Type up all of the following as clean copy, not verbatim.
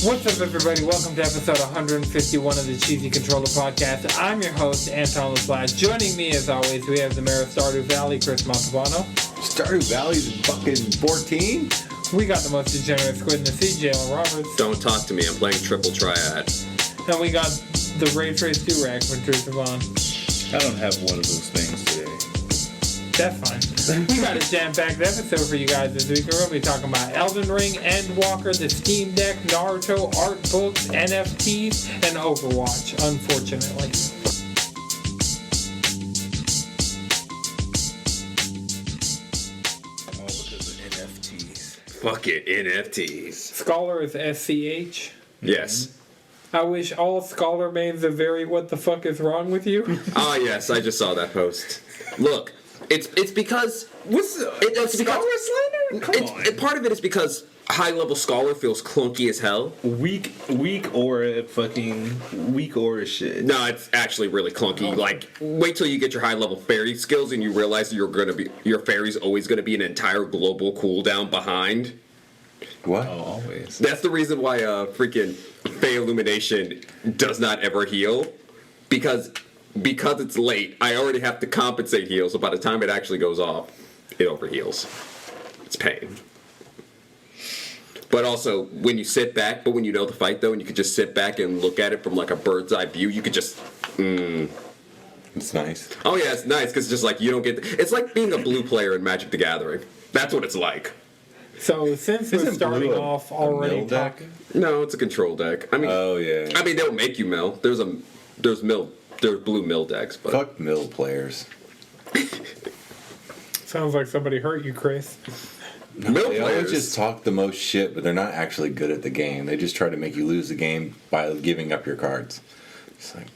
What's up, everybody? Welcome to episode 151 of the Cheesy Controller Podcast. I'm your host, Anton LaFlash. Joining me, as always, we have the mayor of Stardew Valley, Chris Montalbano. Stardew Valley's fucking 14? We got the most degenerate squid in the sea, Jalen Roberts. Don't talk to me, I'm playing Triple Triad. And we got the Ray Trace Durag when Drew Devon. I don't have one of those things today. That's fine. We got a jam-packed episode for you guys this week. We're going to be talking about Elden Ring, Endwalker, the Steam Deck, Naruto, art books, NFTs, and Overwatch, unfortunately. All because of NFTs. Fuck it, NFTs. Scholar is SCH. Yes. I wish all Scholar mains are very what the fuck is wrong with you? Ah, yes, I just saw that post. Look, it's because... it's Scholar slander? Come on. Part of it is because high-level Scholar feels clunky as hell. Weak aura shit. No, it's actually really clunky. Like, wait till you get your high-level fairy skills and you realize that your fairy's always going to be an entire global cooldown behind. What? Oh, always. That's the reason why freaking Fey Illumination does not ever heal. Because it's late, I already have to compensate heal, so by the time it actually goes off, it overheals. It's pain. But also, when you sit back, but when you know the fight though, and you can just sit back and look at it from like a bird's eye view, you could just... It's nice. Oh yeah, it's nice, because it's just like, you don't get... It's like being a blue player in Magic the Gathering. That's what it's like. So, since we're starting off already talking... No, it's a control deck. I mean, Oh, yeah. I mean, they'll make you mill. There's blue mill decks, but... Fuck mill players. Sounds like somebody hurt you, Chris. Mill They players... always just talk the most shit, but they're not actually good at the game. They just try to make you lose the game by giving up your cards. It's like...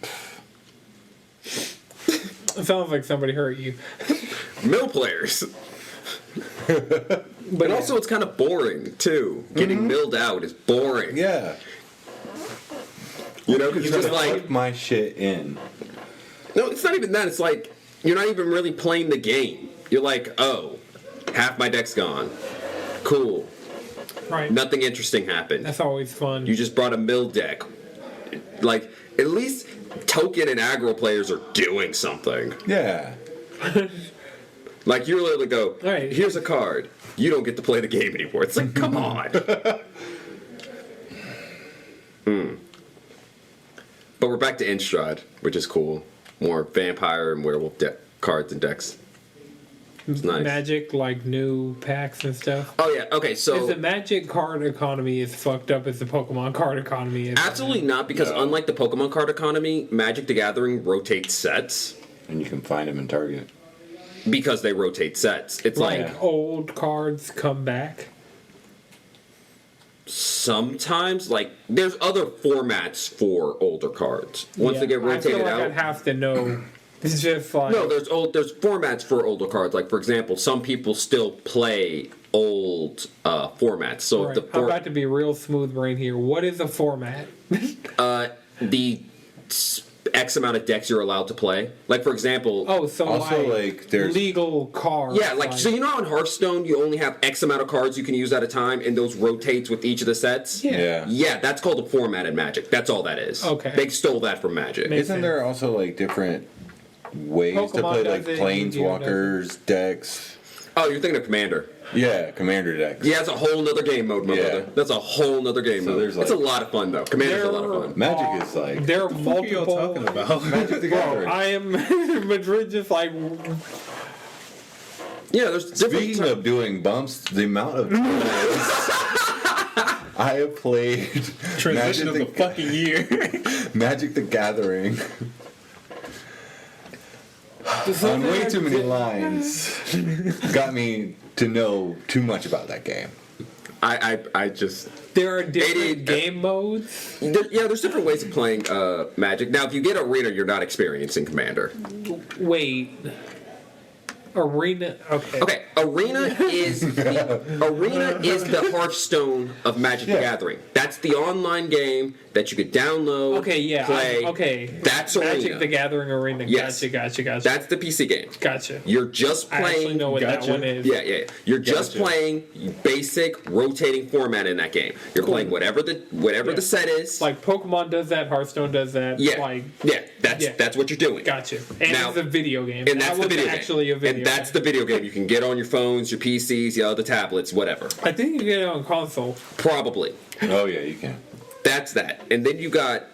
It sounds like somebody hurt you. Mill players. But And also, it's kind of boring, too. Getting milled out is boring. Yeah. You know, because You you're just gotta like... put my shit in. No, it's not even that. It's like, you're not even really playing the game. You're like, oh, half my deck's gone. Cool. right. Nothing interesting happened. That's always fun. You just brought a mill deck. Like, at least token and aggro players are doing something. Yeah. Like, you literally go, Right. here's a card. You don't get to play the game anymore. It's like, come on. But we're back to Innistrad, which is cool. More vampire and werewolf cards and decks. It's nice. Magic, like new packs and stuff. Oh, yeah. Okay, Is the so... Magic card economy as fucked up as the Pokemon card economy is? Absolutely not, because unlike the Pokemon card economy, Magic the Gathering rotates sets. And you can find them in Target. Because they rotate sets. It's Like like... old cards come back. Sometimes, like, there's other formats for older cards. Once Yeah, they get I feel rotated like out... I'd have to know. It's just like... No, there's formats for older cards. Like, for example, some people still play old formats. So Right. the I'm about to be real smooth brain here. What is a format? the X amount of decks you're allowed to play. Like, for example... Oh, so Also, like, there's... legal cards. Yeah, like, so you know how in Hearthstone you only have X amount of cards you can use at a time, and those rotates with each of the sets? Yeah. Yeah, that's called a format in Magic. That's all that is. Okay. They stole that from Magic. Makes Isn't there also, like, different ways to Pokemon play, does like, it, Yu-Gi-Oh Planeswalkers, decks? Oh, you're thinking of Commander. Yeah, Commander decks. Yeah, it's a whole nother game mode, my Yeah. brother. That's a whole nother game So mode. there's, It's a like- lot of fun, though. Commander's a lot of fun. Magic is like... There are What are y'all multiple... talking about? Magic the Bro, Gathering. I am Madrid just like... Yeah, there's different... Speaking of doing bumps, the amount of times I have played Transition of the fucking year. Magic the Gathering on way too many lines got me to know too much about that game. I just... There are different 88 game modes. there's different ways of playing Magic. Now, if you get Arena, you're not experiencing Commander. Wait. Arena. Okay. Okay, Arena is the Hearthstone of Magic the Gathering. That's the online game that you could download. Okay, yeah. Play. Okay. That's Magic Arena. the Gathering Arena. Yes. Gotcha. That's the PC game. Gotcha. You're just I actually playing. know what that Gotcha. one is. Yeah. You're just playing basic rotating format in that game. You're playing whatever the set is. Like Pokemon does that, Hearthstone does that. That's what you're doing. Gotcha. And Now- it's a video game. And that's that the video game. actually a video And that's game. the video game you can get on your phones, your PCs, the tablets, whatever. I think you can get it on console. Probably. Oh yeah, you can. That's that. And then you got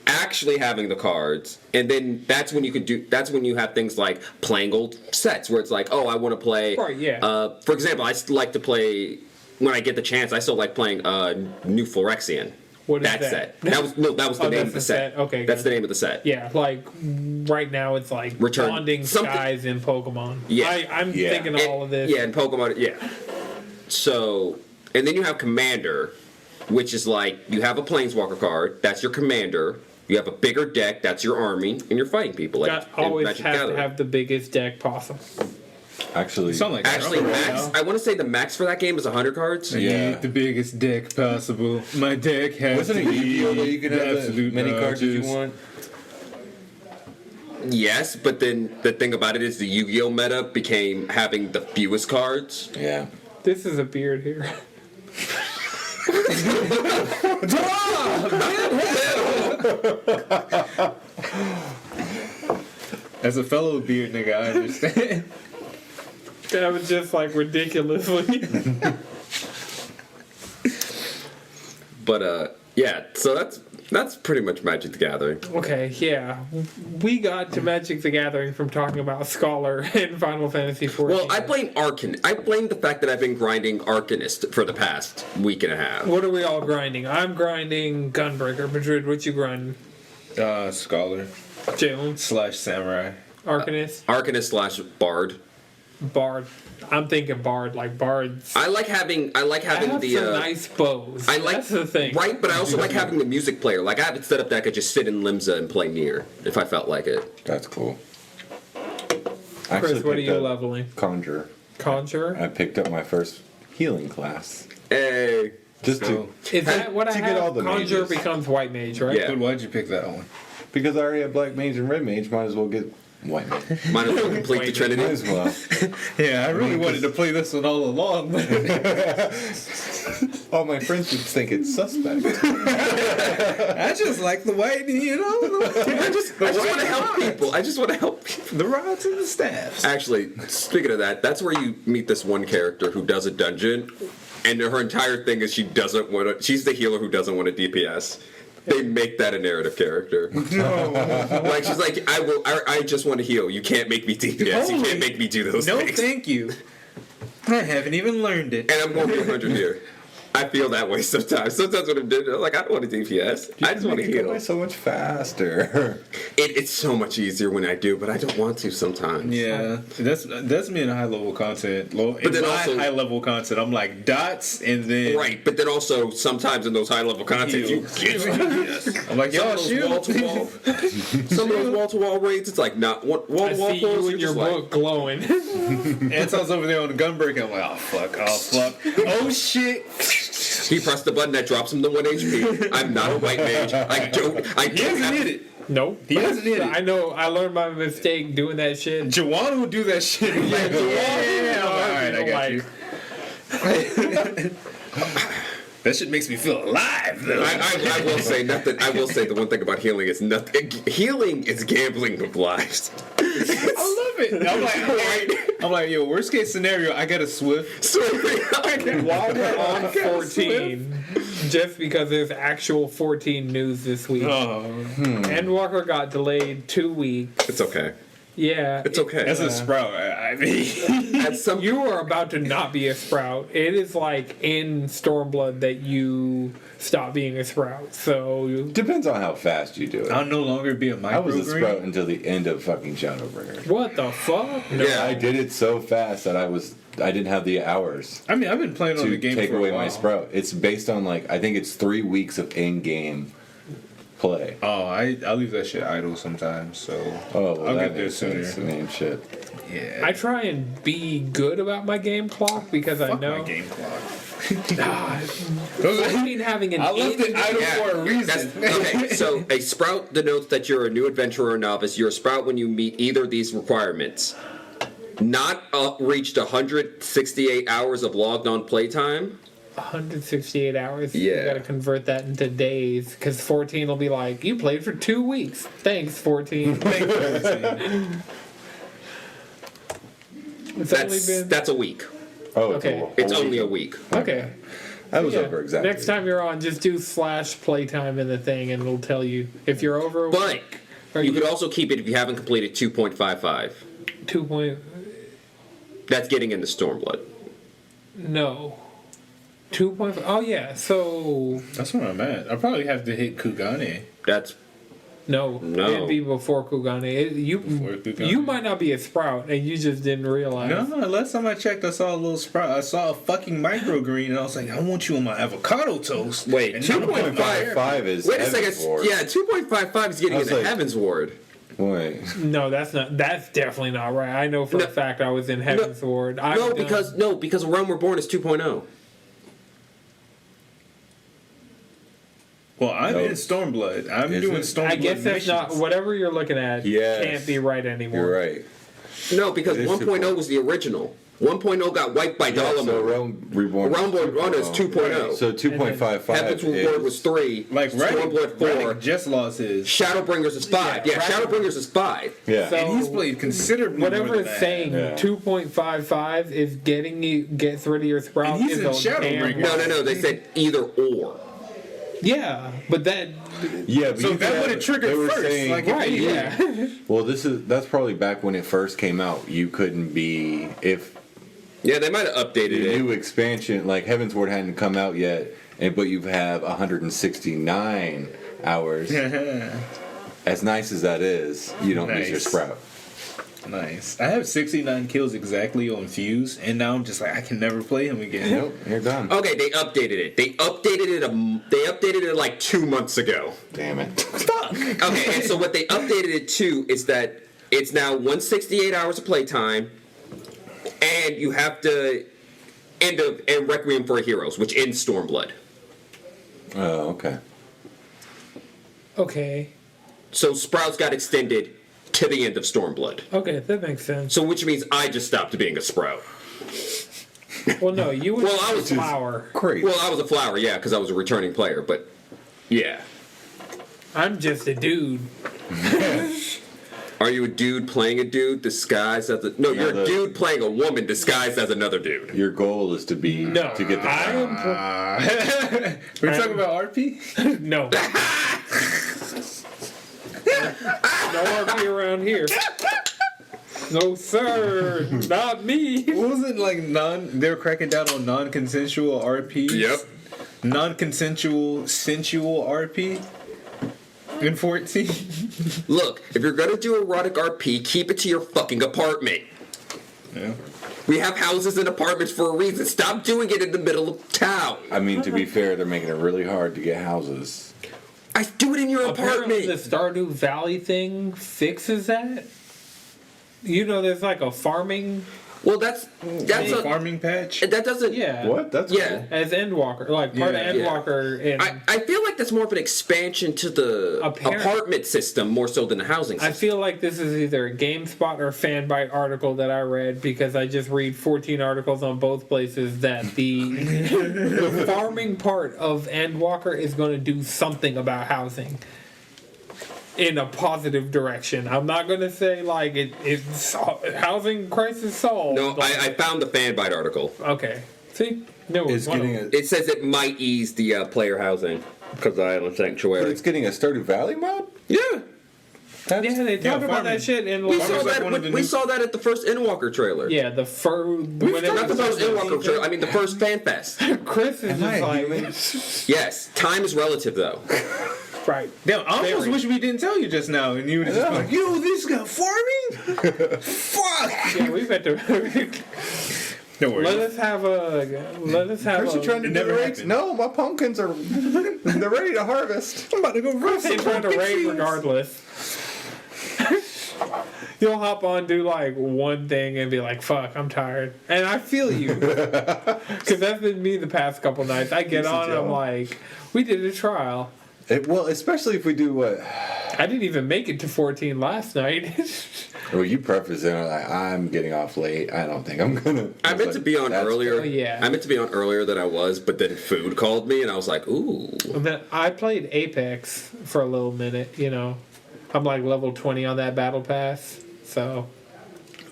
actually having the cards, and then that's when you have things like playing old sets where it's like, oh, I want to play. Right, yeah. For example, I still like to play when I get the chance. I still like playing New Phyrexian. What is that that? set? That was the Oh, name that's of the the set. set? Okay, that's good. the name of the set. Yeah, like right now it's like Return- Bonding something- Skies in Pokemon. Yeah. I'm Yeah. thinking of all of this. Yeah, and Pokemon. Yeah. So, and then you have Commander, which is like you have a Planeswalker card. That's your Commander. You have a bigger deck. That's your army, and you're fighting people. Like Got, in always Magic have to Gathering. have the biggest deck possible. Actually, You sound like Actually, Naruto max. now. I want to say the max for that game is 100 cards. I Yeah. need the biggest deck possible. My deck has wasn't to it be Yu-Gi-Oh that you could the have as absolute many cards as you largest. want? Yes, but then the thing about it is the Yu-Gi-Oh meta became having the fewest cards. Yeah. This is a beard here. As a fellow beard nigga, I understand. That was just like ridiculously. But yeah. So that's pretty much Magic the Gathering. Okay, yeah. We got to Magic the Gathering from talking about Scholar and Final Fantasy XIV. Well, I blame the fact that I've been grinding Arcanist for the past week and a half. What are we all grinding? I'm grinding Gunbreaker. Madrid, what you grinding? Scholar Jalen? / samurai. Arcanist? Arcanist / Bard. Bard. I'm thinking Bard, like Bards. I like having I have the some nice bows. I like That's the thing. right, but I also like having the music player. Like I have it set up that I could just sit in Limsa and play Nier if I felt like it. That's cool. Chris, what are you leveling? Conjure. Conjurer? I picked up my first healing class. Hey, Just So- to Is that what I to get all have? the Conjurer mages. becomes White Mage, right? Yeah. But why'd you pick that one? because I already have black mage and red mage, might as well get white mage. might as well complete the Might Trinity. as well. Yeah, I really wanted to play this one all along. But All my friends would think it's suspect. I just like the white, I just want to help people. I just want to help people. the rods and the staffs. Actually, speaking of that, that's where you meet this one character who does a dungeon, and her entire thing is she doesn't want to. She's the healer who doesn't want a DPS. They make that a narrative character. Like she's like, I just want to heal. You can't make me DPS. You can't make me do those No, things. thank you. I haven't even learned it. And I'm going to be 100 here. I feel that way sometimes. Sometimes when I'm doing it, I'm like, I don't want a DPS. I just want to You go heal. by so much faster. It's so much easier when I do, but I don't want to sometimes. Yeah, that's me in high level content. But then also- high level content, I'm like dots, and then Right, but then also sometimes in those high level content, you get I'm like, y'all shoot. wall to wall. Some of those wall to wall raids, it's like not wall I to wall see pulls. you in your book glowing. Anton's over there on the gunbreaker. I'm like, oh fuck, oh shit. He pressed the button that drops him to 1 HP. I'm not a white mage. I He don't hasn't have hit it. Nope. He hasn't hit it. I know. I learned my mistake doing that shit. Jawan will do that shit. Yeah, alright, I got you. That shit makes me feel alive, though. I will say nothing. I will say the one thing about healing is nothing. Healing is gambling with lives. I love it. I'm like, yo, worst case scenario, I got a Swift. So While we're on 14, just because there's actual 14 news this week, Endwalker got delayed 2 weeks. it's okay. Yeah. It's okay. That's a sprout. I mean, At some You are about to not be a sprout. It is like in Stormblood that you stop being a sprout. So Depends on how fast you do it. I'll no longer be a I was a microgreen. sprout until the end of fucking Shadowbringer. what the fuck? No. Yeah. I did it so fast that I didn't have the hours I mean, I've been playing on the to game take for away a while. my sprout. It's based on I think it's 3 weeks of in-game play. Oh, I leave that shit idle sometimes, so Oh, well, I'll that get there makes sense. sooner. I mean, shit. Yeah. I try and be good about my game clock because I Fuck know. my game clock. Fortnite having an I left it idle for a reason. Okay, so a sprout denotes that you're a new adventurer or novice. You're a sprout when you meet either of these requirements. Not reached 168 hours of logged on playtime. 168 hours. Yeah. You gotta convert that into days because 14 will be like, you played for 2 weeks. Thanks, 14. It's only been. That's a week. Oh, Okay. It's only a week. Okay. That was Yeah. over exactly. Next time you're on, just do /playtime in the thing and it'll tell you if you're over a But week. Or you could also keep it if you haven't completed 2.55. 2 point. That's getting into Stormblood. No. 2.5. Oh, yeah. So. That's where I'm at. I probably have to hit Kugane. That's No. No. It'd be before Kugane. Before Kugane. You might not be a sprout and you just didn't realize. No, last time I checked, I saw a little sprout. I saw a fucking microgreen, and I was like, I want you on my avocado toast. wait, And now I'm putting my 2.5. 5 is Wait a Heaven's second. Ward. Yeah, 2.55 is getting I was into like- Heaven's Ward. Wait. No, that's not. That's definitely not right. I know for No. a fact I was in Heaven's Ward. No, because A Realm Reborn is 2.0. Well, I'm No. in Stormblood. I'm Is doing it? Stormblood I guess that's not missions. whatever you're looking at. Yes. Can't be right anymore. You're right. No, because It is 1.0 was the original. 1.0 got wiped by Yeah, Dalamo. so Realm Reborn. Realm Reborn is 2.0. So 2.55 Heaven's Reward was 3. Like Stormblood 4. Raddick just lost his. Shadowbringers is 5. Yeah, Yeah, Shadowbringers is 5. Yeah. So- And he's played considerably Whatever more than it's that. saying, Yeah. 2.55 is gets rid of your sprout. And he's is in a Shadowbringers. damn No. They said either or. Yeah, but that. Yeah, but So you that could would have have- triggered they were first, saying- like- Right, yeah. Well, that's probably back when it first came out. You couldn't be if Yeah, they might have updated the it. new expansion like Heaven's Ward hadn't come out yet, but you have 169 hours. As nice as that is, you don't use your Nice. sprout. Nice. I have 69 kills exactly on Fuse, and now I'm just like, I can never play him again. Nope, you're done. Okay, they updated it. They updated it like 2 months ago. Damn it. Okay, and so what they updated it to is that it's now 168 hours of playtime, and you have to end Requiem for Heroes, which ends Stormblood. Oh, okay. Okay. So Sprouts got extended to the end of Stormblood. Okay, that makes sense. So which means I just stopped being a Sprout. Well, no, you were Well, I a was- flower. Great. Well, I was a flower, yeah, because I was a returning player, but yeah. I'm just a dude. Are you a dude playing a dude disguised as a... No, you're a dude playing a woman disguised as another dude. Your goal is to be No, to get the I am. We're talking about RP? No. No RP around here. No, sir. Not me. What was it like? They're cracking down on non-consensual RP. Yep. Non-consensual sensual RP. In 14. Look, if you're gonna do erotic RP, keep it to your fucking apartment. Yeah. We have houses and apartments for a reason. Stop doing it in the middle of town. I mean, to be fair, they're making it really hard to get houses. I do it in your Apparently, the apartment. Stardew Valley thing fixes that. You know, there's like a farming. Well, that's A a farming patch. that doesn't. Yeah. What? That's Yeah. cool. As Endwalker, like part Yeah. of Endwalker, and I feel like that's more of an expansion to the apartment system more so than the housing I system. feel like this is either a GameSpot or Fanbyte article that I read because I just read 14 articles on both places that the farming part of Endwalker is going to do something about housing in a positive direction. I'm not going to say like it's housing crisis solved. No, but- I found the Fanbyte article. okay. See, no, It's one of getting them. a, It says it might ease the player housing because of the Island but Sanctuary. it's getting a Stardew Valley mod. Yeah, That's, Yeah, they talk about farming. that shit in we like, saw like that. one of the We new- saw that at the first Endwalker trailer. yeah, the Not the first Endwalker trailer. I mean, the first Fan Fest. Chris is just like Yes, time is relative though. right. Damn, I almost Very. wish we didn't tell you just now, and you would have just been like, yo, this got farming? Fuck! Yeah, we bet to. Don't worry. Let us have Chris, you trying to It do never raids? happened. No, my pumpkins are they're ready to harvest. I'm about to go roast They some trying to pumpkin raid seeds. regardless. You'll hop on, do like one thing, and be like, "Fuck, I'm tired," and I feel you, because that's been me the past couple nights. I get on, and I'm like, "We did a trial." Well, especially if we do what. I didn't even make it to 14 last night. Well, you preface it like I'm getting off late. I don't think I'm gonna. I meant to be on earlier. Oh, yeah. I meant to be on earlier than I was, but then food called me, and I was like, "Ooh." And then I played Apex for a little minute. I'm like level 20 on that battle pass. So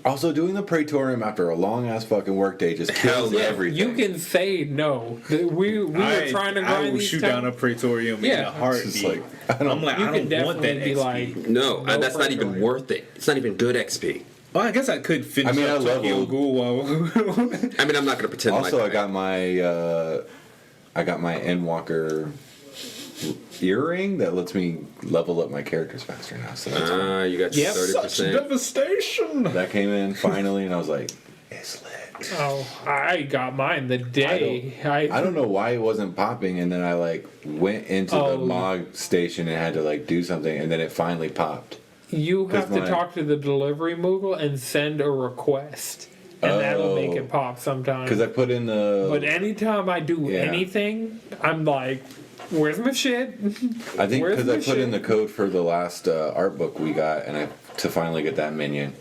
Also, doing the Praetorium after a long ass fucking workday just kills Hell yeah. everything. you can say no. We were trying to grind I will these shoot times. down a Praetorium in Yeah. a heartbeat. It's just like, I don't- I'm like, You I can don't want that definitely be XP. like, No, No that's not even pressure. worth it. It's not even good XP. Well, I guess I could finish I mean, up I Tokyo leveled- Ghoul while I mean, I'm not going to pretend Also, like I got my Endwalker earring that lets me level up my characters faster now. So that's fun. you got Yep. 30%. devastation. That came in finally, and I was like, it's lit. oh, I got mine the day. I don't know why it wasn't popping, and then I like went into Oh. the MOG station and had to like do something, and then it finally popped. You have to my- talk to the delivery Moogle and send a request, and that'll make Oh. it pop sometimes. Because I put in the. But anytime I do Yeah. anything, I'm like, "Where's my shit?" I think where's because I my put in the shit? code for the last art book we got, and to finally get that minion,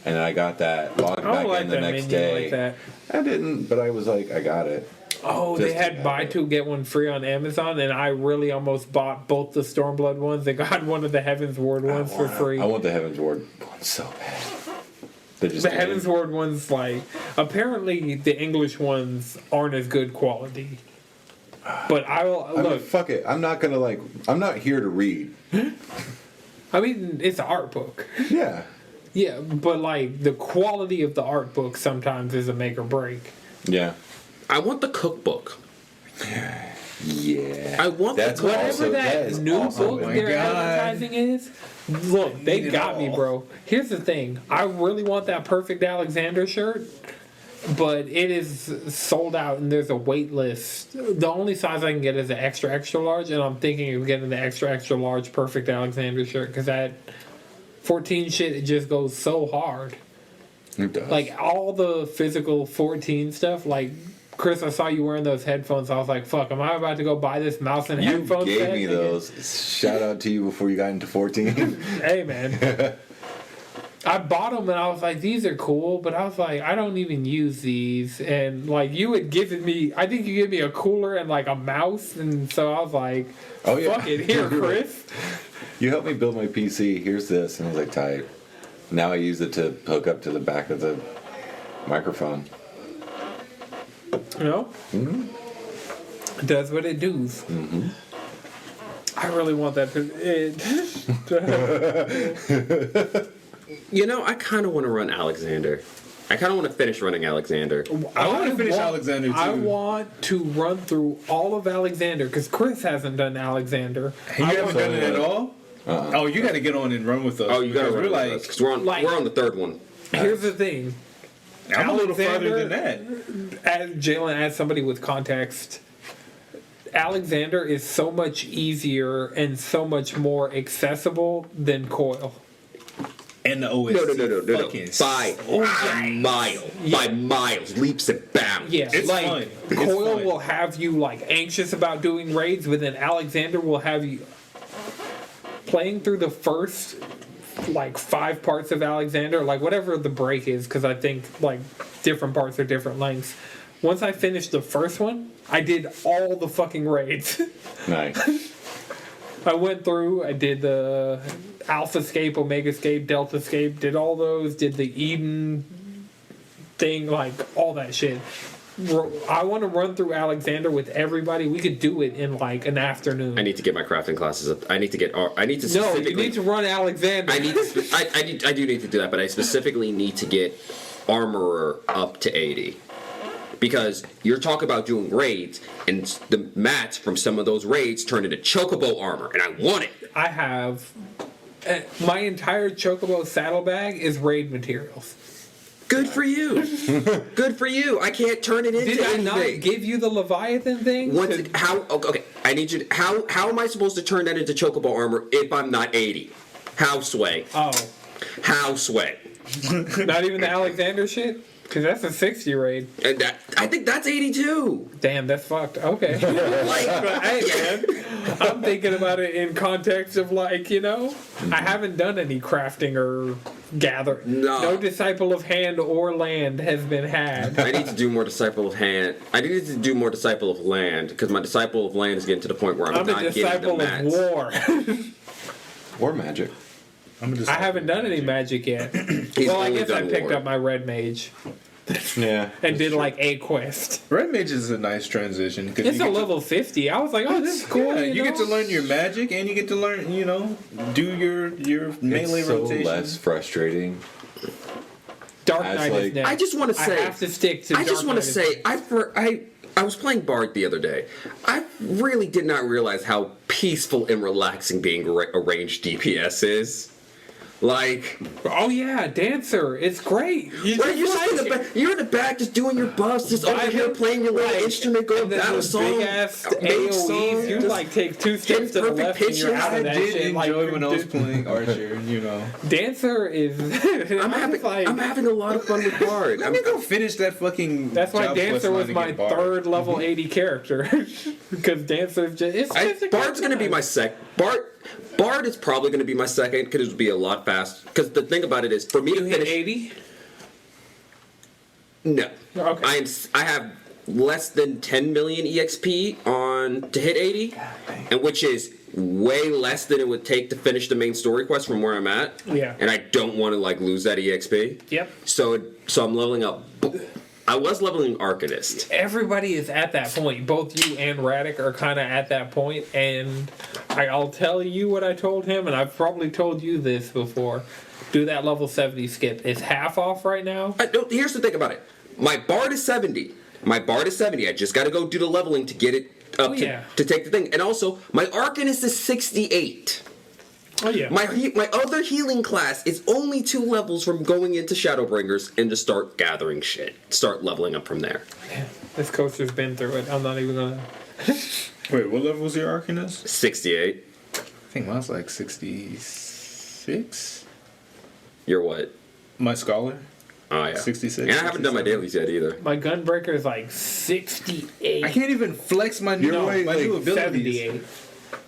and I got that logged I back don't like in the that next minion day. like that. I didn't, but I was like, I got it. Oh, they Just to had have buy it. two get one free on Amazon, and I really almost bought both the Stormblood ones. They got one of the Heaven's Ward ones for free. I want the Heaven's Ward one so bad. They're just The Heaven's Ward ones, like, apparently the English ones aren't as good quality. But I will I mean, look. fuck it. I'm not gonna I'm not here to read. I mean, it's an art book. Yeah. Yeah, but like the quality of the art book sometimes is a make or break. Yeah. I want the cookbook. Yeah. I want That's the Whatever also, that is new also book my they're God. advertising is, look, they need it got me, all. bro. Here's the thing: I really want that Perfect Alexander shirt, but it is sold out, and there's a wait list. The only size I can get is an extra extra large, and I'm thinking of getting the extra extra large Perfect Alexander shirt because that 14 shit it just goes so hard. It does. Like all the physical 14 stuff, like. Chris, I saw you wearing those headphones. I was like, "Fuck, am I about to go buy this mouse and you headphones?" gave set me again? those. Shout out to you before you got into 14. Hey, man. I bought them and I was like, these are cool, but I was like, I don't even use these. And like, you had given me, I think you gave me a cooler and like a mouse. And so I was like, Oh, yeah. fuck it, here, Chris. You helped me build my PC. Here's this. And I was like, tight. Now I use it to hook up to the back of the microphone. You know? It does what it does. I really want that. You know, I kind of want to run Alexander. I kind of want to finish running Alexander. I want to finish Alexander too. I want to run through all of Alexander because Chris hasn't done Alexander. You haven't done it at all? Oh, you got to get on and run with us. Oh, you gotta because run we're with like, us, 'cause we're on like- we're on the third one. Here's the thing. I'm a little farther than Alexander- that. As Jalen, as somebody with context, Alexander is so much easier and so much more accessible than Coil. And the OSC No. fucking By a mile. By miles, leaps and bounds. Yeah, It's like fun. It's Coil fun. will have you like anxious about doing raids, but then Alexander will have you playing through the first like 5 parts of Alexander, like whatever the break is, because I think like different parts are different lengths. Once I finished the first one, I did all the fucking raids. Nice. I went through, I did the Alpha Scape, Omega Scape, Delta Scape, did all those, did the Eden thing, like all that shit. I want to run through Alexander with everybody. We could do it in like an afternoon. I need to get my crafting classes up. I need to No, specifically. you need to run Alexander. I do need to do that, but I specifically need to get Armorer up to 80. Because you're talking about doing raids, and the mats from some of those raids turn into Chocobo armor, and I want it. I have my entire Chocobo saddlebag is raid materials. Good for you. Good for you. I can't turn it into Did I anything. not give you the Leviathan thing? Okay, I need you to, how am I supposed to turn that into chocobo armor if I'm not 80? How sway? Oh, How sway? not even the Alexander shit? Because that's a 60 raid. And I think that's 82. Damn, that's fucked. Okay. Like, But hey, man, I'm thinking about it in context of like, you know, I haven't done any crafting or gathering. No. No disciple of hand or land has been had. I need to do more disciple of hand. I need to do more disciple of land because my disciple of land is getting to the point where I'm I'm a not getting the disciple of mats. war. Or magic. I haven't done any magic yet. He's Well, I only guess I done picked war. up my red mage Yeah. and did like a quest. Red Mage is a nice transition. 'Cause It's you a get to- level 50. I was like, oh, this is cool. Yeah, you know? get to learn your magic, and you get to learn, do your melee It's so rotation. less frustrating. Dark That's Knight is like- next. I just want to say. I have to stick to I just Dark want to Knight is say I was playing Bard the other day. I really did not realize how peaceful and relaxing being a ranged DPS is. Like, Oh yeah, Dancer. It's great. You right, you're just in the like back. You're in the back, just doing your buffs, just over Vibing, here playing your little right. instrument, going And then battle those song, big ass make AOEs. song, You just like take two steps to the perfect left and you're pitches. out I of that did shit. enjoy Like, when I was playing Archer, Dancer is. I'm having a lot of fun with Bard. Let me go finish that fucking. That's why job Dancer quest line was to my get Bard. third level 80 character. Because Dancer's just. It's just a Bard's good gonna be time. my Bard is probably going to be my second because it would be a lot fast. Because the thing about it is, for me You to hit finish, 80? no, Okay. I have less than 10 million EXP on to hit 80, and which is way less than it would take to finish the main story quest from where I'm at. Yeah. And I don't want to like lose that EXP. Yep. So I'm leveling up. I was leveling Arcanist. Everybody is at that point. Both you and Radic are kind of at that point, and I'll tell you what I told him, and I've probably told you this before. Do that level 70 skip. It's half off right now. No, here's the thing about it. My Bard is 70. I just got to go do the leveling to get it up to take the thing. And also, my Arcanist is 68. Oh yeah. My other healing class is only 2 levels from going into Shadowbringers and to start gathering shit. Start leveling up from there. This coaster's been through it. I'm not even gonna. Wait, what level was your Arcanist? 68. I think mine's like 66. You're what? My Scholar. Oh yeah. 66. And I haven't done my 67. dailies yet either. My Gunbreaker is like 68. I can't even flex my new, You're right, my like new abilities. 78.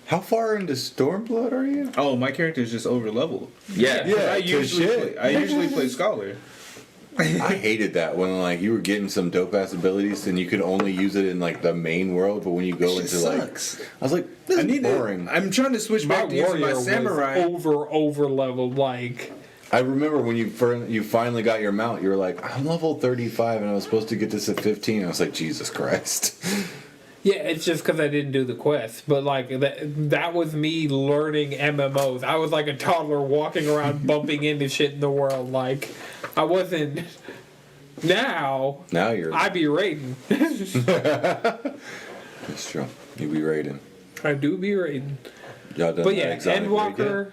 How far into Stormblood are you? Oh, my character is just over leveled. Yeah. Yeah. I usually play Scholar. I hated that when like you were getting some dope ass abilities and you could only use it in like the main world, but when you go into sucks. like, I was like, this is boring. I'm trying to switch My back to using my warrior samurai. was over leveled. Like I remember when you finally got your mount, you were like, I'm level 35 and I was supposed to get this at 15. I was like, Jesus Christ. yeah, it's just because I didn't do the quest. But like that was me learning MMOs. I was like a toddler walking around bumping into shit in the world. Like I wasn't. Now You're. I be raiding. That's true. You be raiding. I do be raiding. Y'all done But the yeah, exotic raid Endwalker,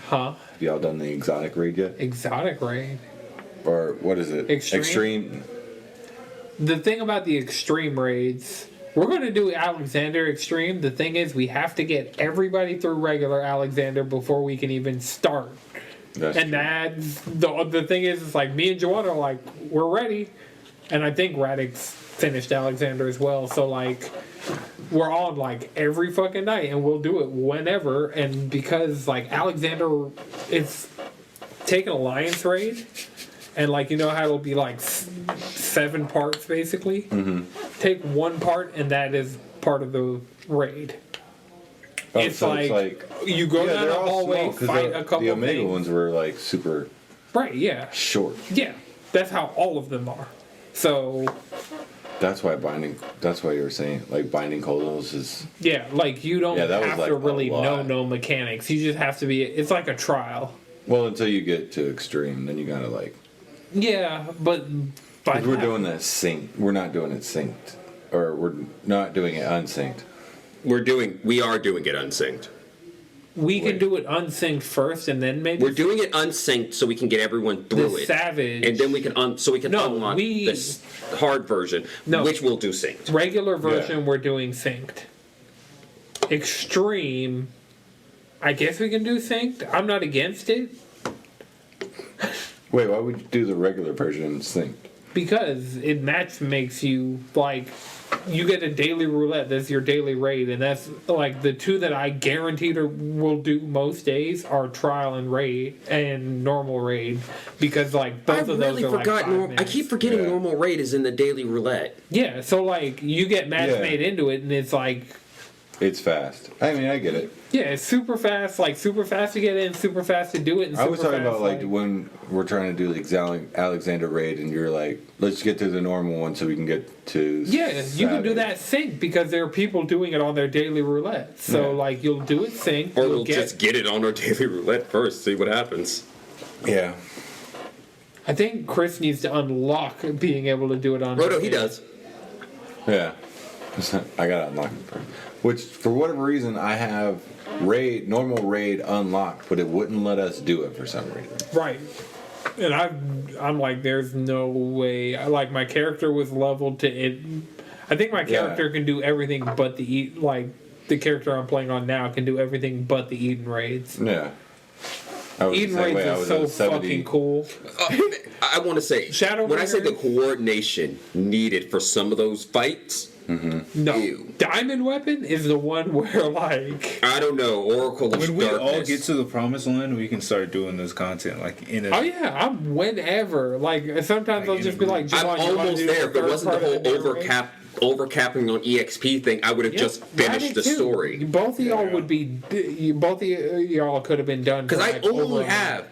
huh? yet? Y'all done the exotic raid yet? Exotic raid. Or what is it? Extreme? The thing about the extreme raids, we're going to do Alexander Extreme. The thing is, we have to get everybody through regular Alexander before we can even start. That's And true. that's the thing is, it's like me and Joanna are like, we're ready. And I think Radix finished Alexander as well. So like, we're on like every fucking night and we'll do it whenever. And because like Alexander is taking Alliance raid, and like you know how it'll be like 7 parts basically. Mm-hmm. Take 1 part and that is part of the raid. Oh, it's so like you go down they're the all hallway, small, 'cause fight a couple the Omega things. ones were like super Right, yeah. short. Yeah. That's how all of them are. So That's why you were saying like binding colos is. yeah, like you don't Yeah, that was, have like, to a really know lot. no mechanics. You just have to be it's like a trial. Well, until you get to extreme, then you gotta like. Yeah, but by 'Cause we're doing that synced. We're not doing it synced, or we're not doing it unsynced. We are doing it unsynced. we can do it unsynced first, and then maybe We're doing it unsynced so we can get everyone through the it. Savage. And then we can unlock this hard version, which we'll do synced. Regular version we're doing synced. Extreme, I guess we can do synced. I'm not against it. Wait, why would you do the regular version synced? Because it makes you, like, you get a daily roulette, that's your daily raid, and that's, like, the two that I guaranteed will do most days are trial and raid, and normal raid, because, like, both of those are, like, 5 minutes. I keep forgetting normal raid is in the daily roulette. Yeah, so, like, you get match made into it, and it's, like... It's fast. I mean, I get it. Yeah, it's super fast to get in, super fast to do it, and I was talking about, like when we're trying to do the Alexander raid, and you're like, let's get to the normal one so we can get to... Yeah, you can do that sync, because there are people doing it on their daily roulette. So, like, you'll do it sync. Or we'll just get it on our daily roulette first, see what happens. Yeah. I think Chris needs to unlock being able to do it on... Roto, he does. Yeah. I got to unlock it first. Which, for whatever reason, I have normal raid unlocked, but it wouldn't let us do it for some reason. Right. And I'm like, there's no way. My character was leveled to it. I think my character can do everything but the character I'm playing on now can do everything but the Eden raids. Yeah. Eden raids is so fucking cool. I want to say, when I say the coordination needed for some of those fights... Mm-hmm. No, Diamond Weapon is the one where, like, I don't know, Oracle of Darkness. When we all get to the promised land, we can start doing this content Oh yeah, I'm whenever. Like, sometimes I'll just be like, I'm almost there. If it wasn't the whole overcapping on EXP thing, I would have just finished the story. Both of y'all would be. Both of y'all could have been done. Because I only have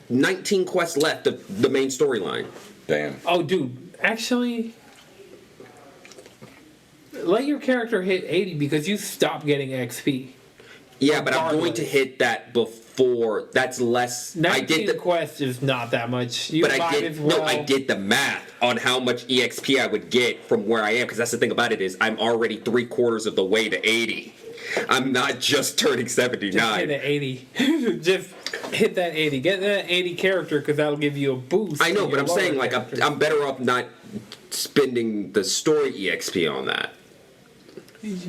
19 quests left of the main storyline. Damn. Oh, dude, actually. Let your character hit 80 because you stop getting XP. Yeah, but I'm going to hit that before. That's less. 19 quest is not that much. I get the math on how much EXP I would get from where I am, because that's the thing about it is I'm already 3/4 of the way to 80. I'm not just turning 79. Just hit 80. Just hit that 80. Get that 80 character because that'll give you a boost. I know, but I'm saying I'm better off not spending the story EXP on that.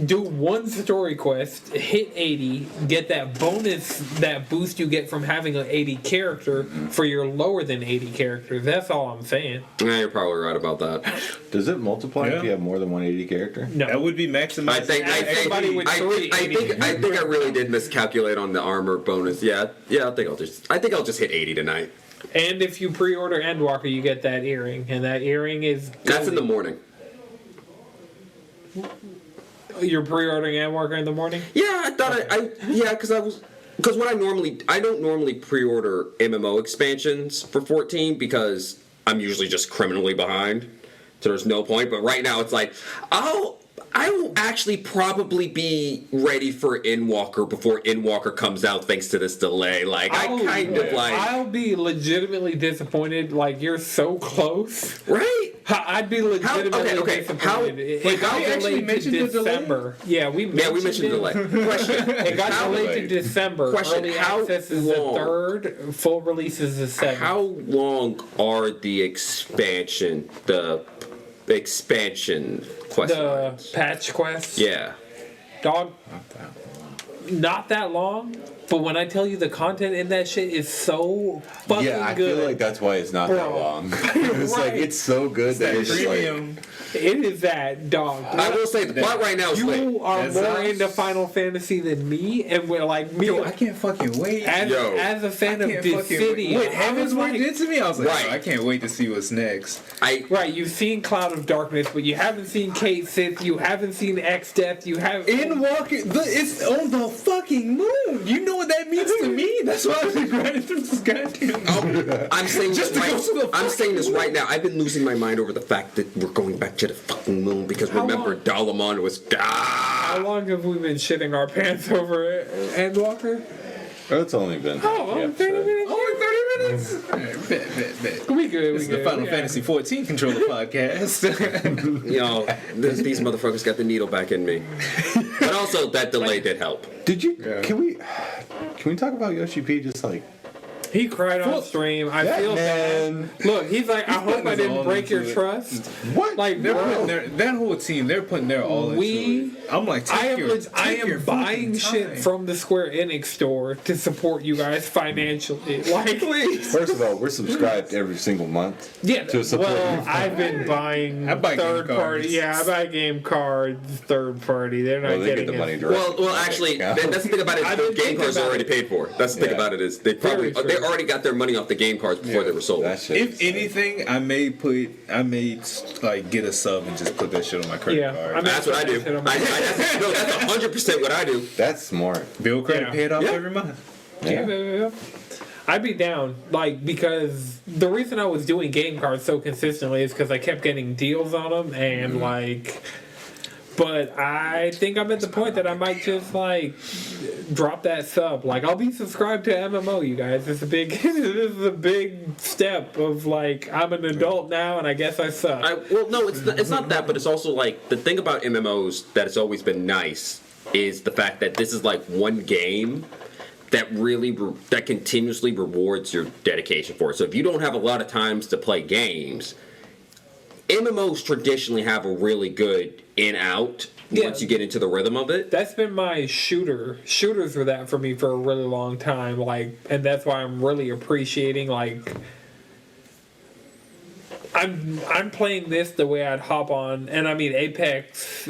Do one story quest, hit 80, get that bonus, that boost you get from having an 80 character for your lower than 80 characters. That's all I'm saying. Yeah, you're probably right about that. Does it multiply if you have more than 180 character? No. That would be maximized. I think I really did miscalculate on the armor bonus. Yeah, I think I'll just hit 80 tonight. And if you pre-order Endwalker, you get that earring, and that earring is... That's in the morning. You're pre-ordering Endwalker in the morning? Yeah, I thought because what I don't normally pre-order MMO expansions for 14 because I'm usually just criminally behind, so there's no point. But right now it's like I will actually probably be ready for Endwalker before Endwalker comes out thanks to this delay. I'll be legitimately disappointed. Like, you're so close. Right? I'd be legitimately disappointed. It got delayed to December. Yeah, we mentioned the delay. Question. It got delayed to December. Question. Early access is the 3rd. Full release is the 7th. How long are the expansion quests? The patch quests? Yeah. Dog? Not that long. But when I tell you the content in that shit is so fucking good. Yeah, I feel like that's why it's not that long. It's right. It's so good that it's premium. It is that, dog. I will say the plot right now is you are more into Final Fantasy than me, and we're like me. Yo, I can't fucking wait. As a fan of Dissidia, what Heaven's Word did to me, I was like, right. I can't wait to see what's next. Right, you've seen Cloud of Darkness, but you haven't seen Kate Sith, you haven't seen X Death, you haven't. Endwalker, it's on the fucking moon. You know what that means to me? That's why I've been grinding through this goddamn. I'm saying this right now. I've been losing my mind over the fact that we're going back to the fucking moon because remember, Dalamon was. How long have we been shitting our pants over Endwalker? It's only been 30 minutes. Only 30 minutes? Bet. We good. This is the Final Fantasy 14 controller podcast. These motherfuckers got the needle back in me. But also, that delay did help. Did you? Yeah. Can we talk about Yoshi P? Just like He cried on stream. I feel man. bad. Look, he's like, I hope I didn't break your trust. What? Like, They're bro, putting that whole team. They're putting their all into it. I'm like, I am your buying fucking shit time. from the Square Enix store to support you guys financially. Like, Please. First of all, we're subscribed every single month. yeah. To support Well, you. I've been buying I buy game third party. cards. Yeah, I buy game cards third party. They're not Well, they getting get the it. money direct. Well, actually, that's the thing about it. I've The been game thinking cards are about already it. paid for. That's the thing Yeah. about it is they Very true. already got their money off the game cards before they were sold. That shit. If anything, I may like get a sub and just put that shit on my credit Yeah, card. I mean- That's what I do. That's 100% what I do. That's smart. Bill credit Yeah. paid off Yeah. every month. Yeah. I'd be down, like, because the reason I was doing game cards so consistently is because I kept getting deals on them, and like, but I think I'm at the point that I might just like drop that sub. Like, I'll be subscribed to MMO, you guys. It's a big, this is a big step of like, I'm an adult now, and I guess I suck. No, it's not that, but it's also like the thing about MMOs that has always been nice is the fact that this is like one game that really that continuously rewards your dedication for it. So if you don't have a lot of times to play games, MMOs traditionally have a really good in-out once you get into the rhythm of it. That's been my shooter. Shooters were that for me for a really long time. Like, and that's why I'm really appreciating like. I'm playing this the way I'd hop on, and I mean Apex.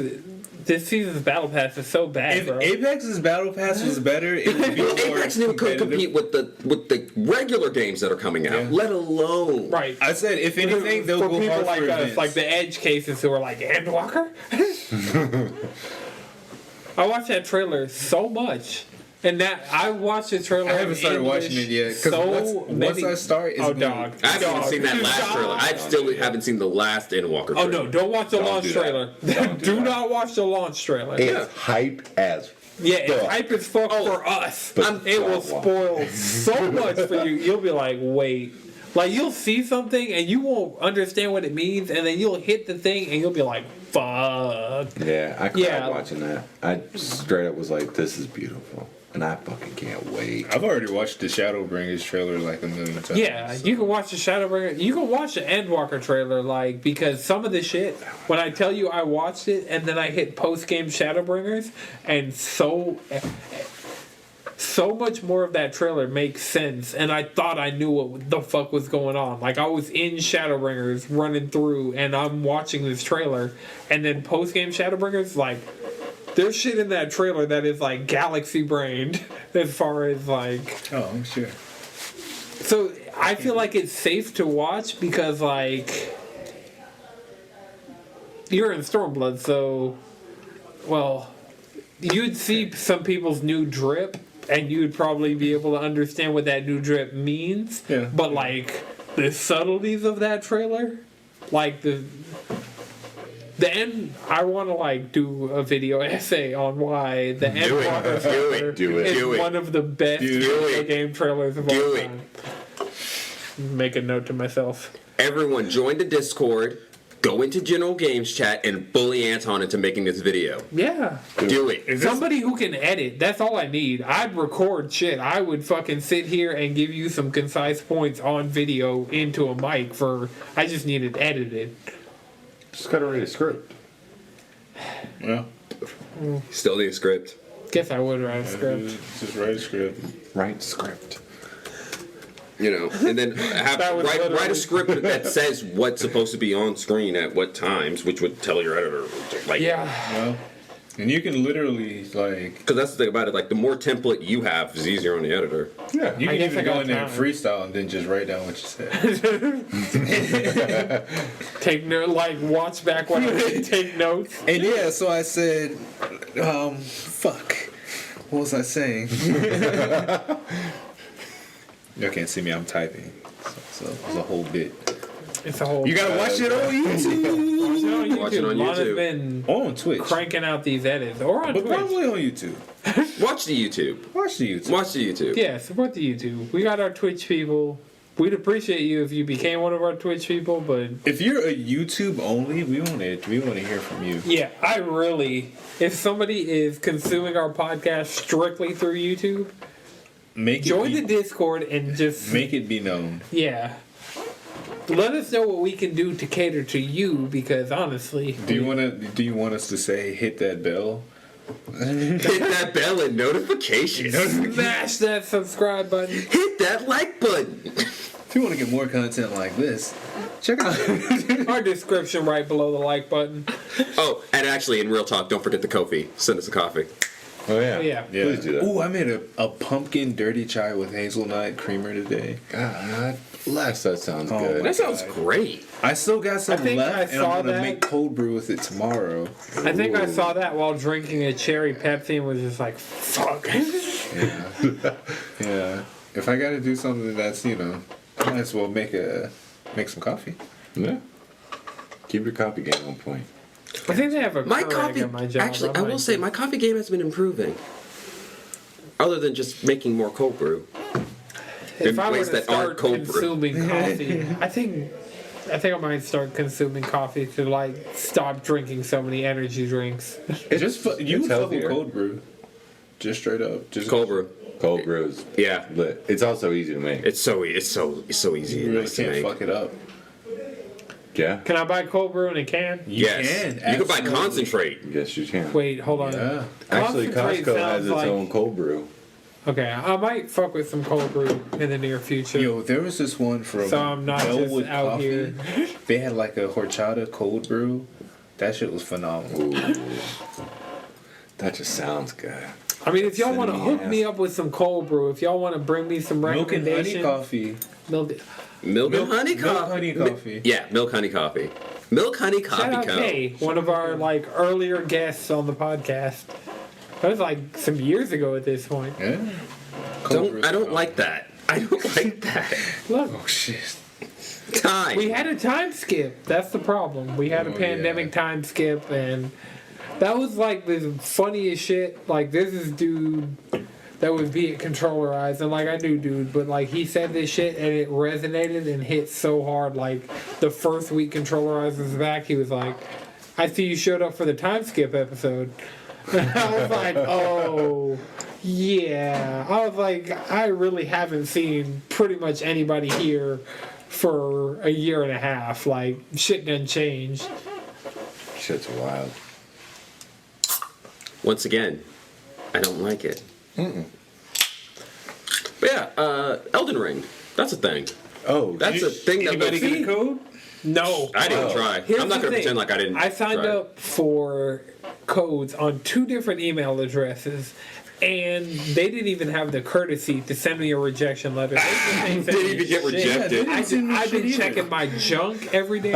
This season's battle pass is so bad, If bro. Apex's battle pass was better, it would be more Apex never could competitive. compete with the regular games that are coming out, Yeah. let alone Right. I said, if anything, they'll for go people hard like for us, events. like the edge cases who are like Endwalker. I watched that trailer so much, and that I watched the trailer. I haven't in started watching English it yet. Because once I start, it's oh gonna- dog, I haven't even seen that last Dog. trailer. I still haven't seen the last Endwalker trailer. Oh no! Don't watch the Don't launch do that. trailer. Don't do Do that. not watch the launch trailer. It's hype as Yeah, it's fuck. hype as fuck for us. But It will don't watch. spoil so much for you. You'll be like, wait. Like, you'll see something and you won't understand what it means, and then you'll hit the thing and you'll be like, fuck. Yeah, I cried Yeah. watching that. I straight up was like, this is beautiful. And I fucking can't wait. I've already watched the Shadowbringers trailer like a million times. Yeah, you can watch the Shadowbringer. You can watch the Endwalker trailer, like, because some of the shit, when I tell you I watched it and then I hit post-game Shadowbringers, and so much more of that trailer makes sense, and I thought I knew what the fuck was going on. Like, I was in Shadowbringers running through, and I'm watching this trailer, and then post-game Shadowbringers, like, there's shit in that trailer that is, like, galaxy-brained, as far as, like... Oh, I'm sure. So, I feel like it's safe to watch, because, like... You're in Stormblood, so... Well... You'd see some people's new drip, and you'd probably be able to understand what that new drip means. Yeah. But, like, the subtleties of that trailer, like the end, I want to, like, do a video essay on why the Endwalker trailer Do it. is Do it. one of the best video game trailers of all Do it. time. Make a note to myself. Everyone join the Discord, go into general games chat, and bully Anton into making this video. Yeah. Do it. Somebody who can edit. That's all I need. I'd record shit. I would fucking sit here and give you some concise points on video into a mic for... I just need it edited. Just gotta read a script. Yeah. Still need a script. Guess I would write a script. Just write a script. Write script. You know, and then That was write literally- a script that says what's supposed to be on screen at what times, which would tell your editor. Like, Yeah. Well, and you can literally, like... Because that's the thing about it. Like, the more template you have is easier on the editor. Yeah. You I can guess even I go got in there and time. freestyle and then just write down what you said. Take note, like, watch back when I take notes. And yeah, so I said, fuck. What was I saying? Y'all can't see me, I'm typing. So it's a whole bit. It's a whole... You gotta watch it on YouTube. Watch it on Lana's YouTube. been Or on Twitch. cranking out these edits. Or on But Twitch. probably on YouTube. Watch the YouTube. Watch the YouTube. Watch the YouTube. Yeah, support the YouTube. We got our Twitch people. we'd appreciate you if you became one of our Twitch people, but If you're a YouTube only, we want to hear from you. yeah, if somebody is consuming our podcast strictly through YouTube, join the Discord and just make it be known. Yeah. Let us know what we can do to cater to you, because honestly, Do you want us to say hit that bell? Hit that bell and notifications. smash that subscribe button. Hit that like button. If you want to get more content like this, check out Our description right below the like button. Oh, and actually, in real talk, don't forget the Ko-fi. Send us a coffee. Oh yeah. Yeah. Please do that. Ooh, I made a pumpkin dirty chai with hazelnut creamer today. God bless. That sounds Oh, good. That sounds great. I still got some think I left, and saw I'm gonna that. make cold brew with it tomorrow. I think I saw that while drinking a cherry Pepsi and was just like, fuck. Yeah. If I got to do something that's I might as well make some coffee. Yeah. Keep your copy game on point. I think they have a My Keurig coffee, at my job. actually, I will say, my coffee game has been improving. Other than just making more cold brew. if in I were ways to that aren't start cold brew. consuming coffee, I think I might start consuming coffee to like stop drinking so many energy drinks. You fuck with healthier. cold brew, just straight up, just Cold brew. Cold brews. Yeah. But it's also easy to make. It's so easy You and really nice to can't make. fuck it up. Yeah. Can I buy cold brew in a can? Yes. You can buy absolutely. concentrate. Yes, you can. Wait, hold on. Yeah. Actually, Concentrate Costco has sounds its like- own cold brew. Okay, I might fuck with some cold brew in the near future. Yo, there was this one from So I'm not just Bellwood out Coffee. here. They had like a horchata cold brew. That shit was phenomenal. Ooh. That just sounds good. I mean, if y'all want to Sending hook ass. me up with some cold brew, if y'all want to bring me some Milk and honey recommendations, coffee. milk. Milk and honey Milk coffee. honey coffee. Yeah, milk honey coffee. Milk honey Shout coffee out co. Kay, one of our like earlier guests on the podcast. That was like some years ago at this point. Yeah. Cold brew I don't phenomenal. like that. I don't like that. Look, Oh shit. Time. we had a time skip. That's the problem. We had a Oh, pandemic yeah. time skip, and that was like the funniest shit. Like, this is dude that would be at Controllerize, and like I knew dude, but like he said this shit and it resonated and hit so hard. Like the first week Controllerize was back, he was like, "I see you showed up for the time skip episode." And I was like, "Oh." Yeah, I was like, I really haven't seen pretty much anybody here for a year and a half. Like, shit done changed. Shit's wild. Once again, I don't like it. But yeah, Elden Ring. That's a thing. Oh, That's a thing that Anybody looks- get a code? No, I didn't try. Here's I'm not the going to thing. pretend like I didn't. I signed try. up for codes on 2 different email addresses, and they didn't even have the courtesy to send me a rejection letter. They just ain't send Didn't me even get shit. rejected. I've been checking my junk every day.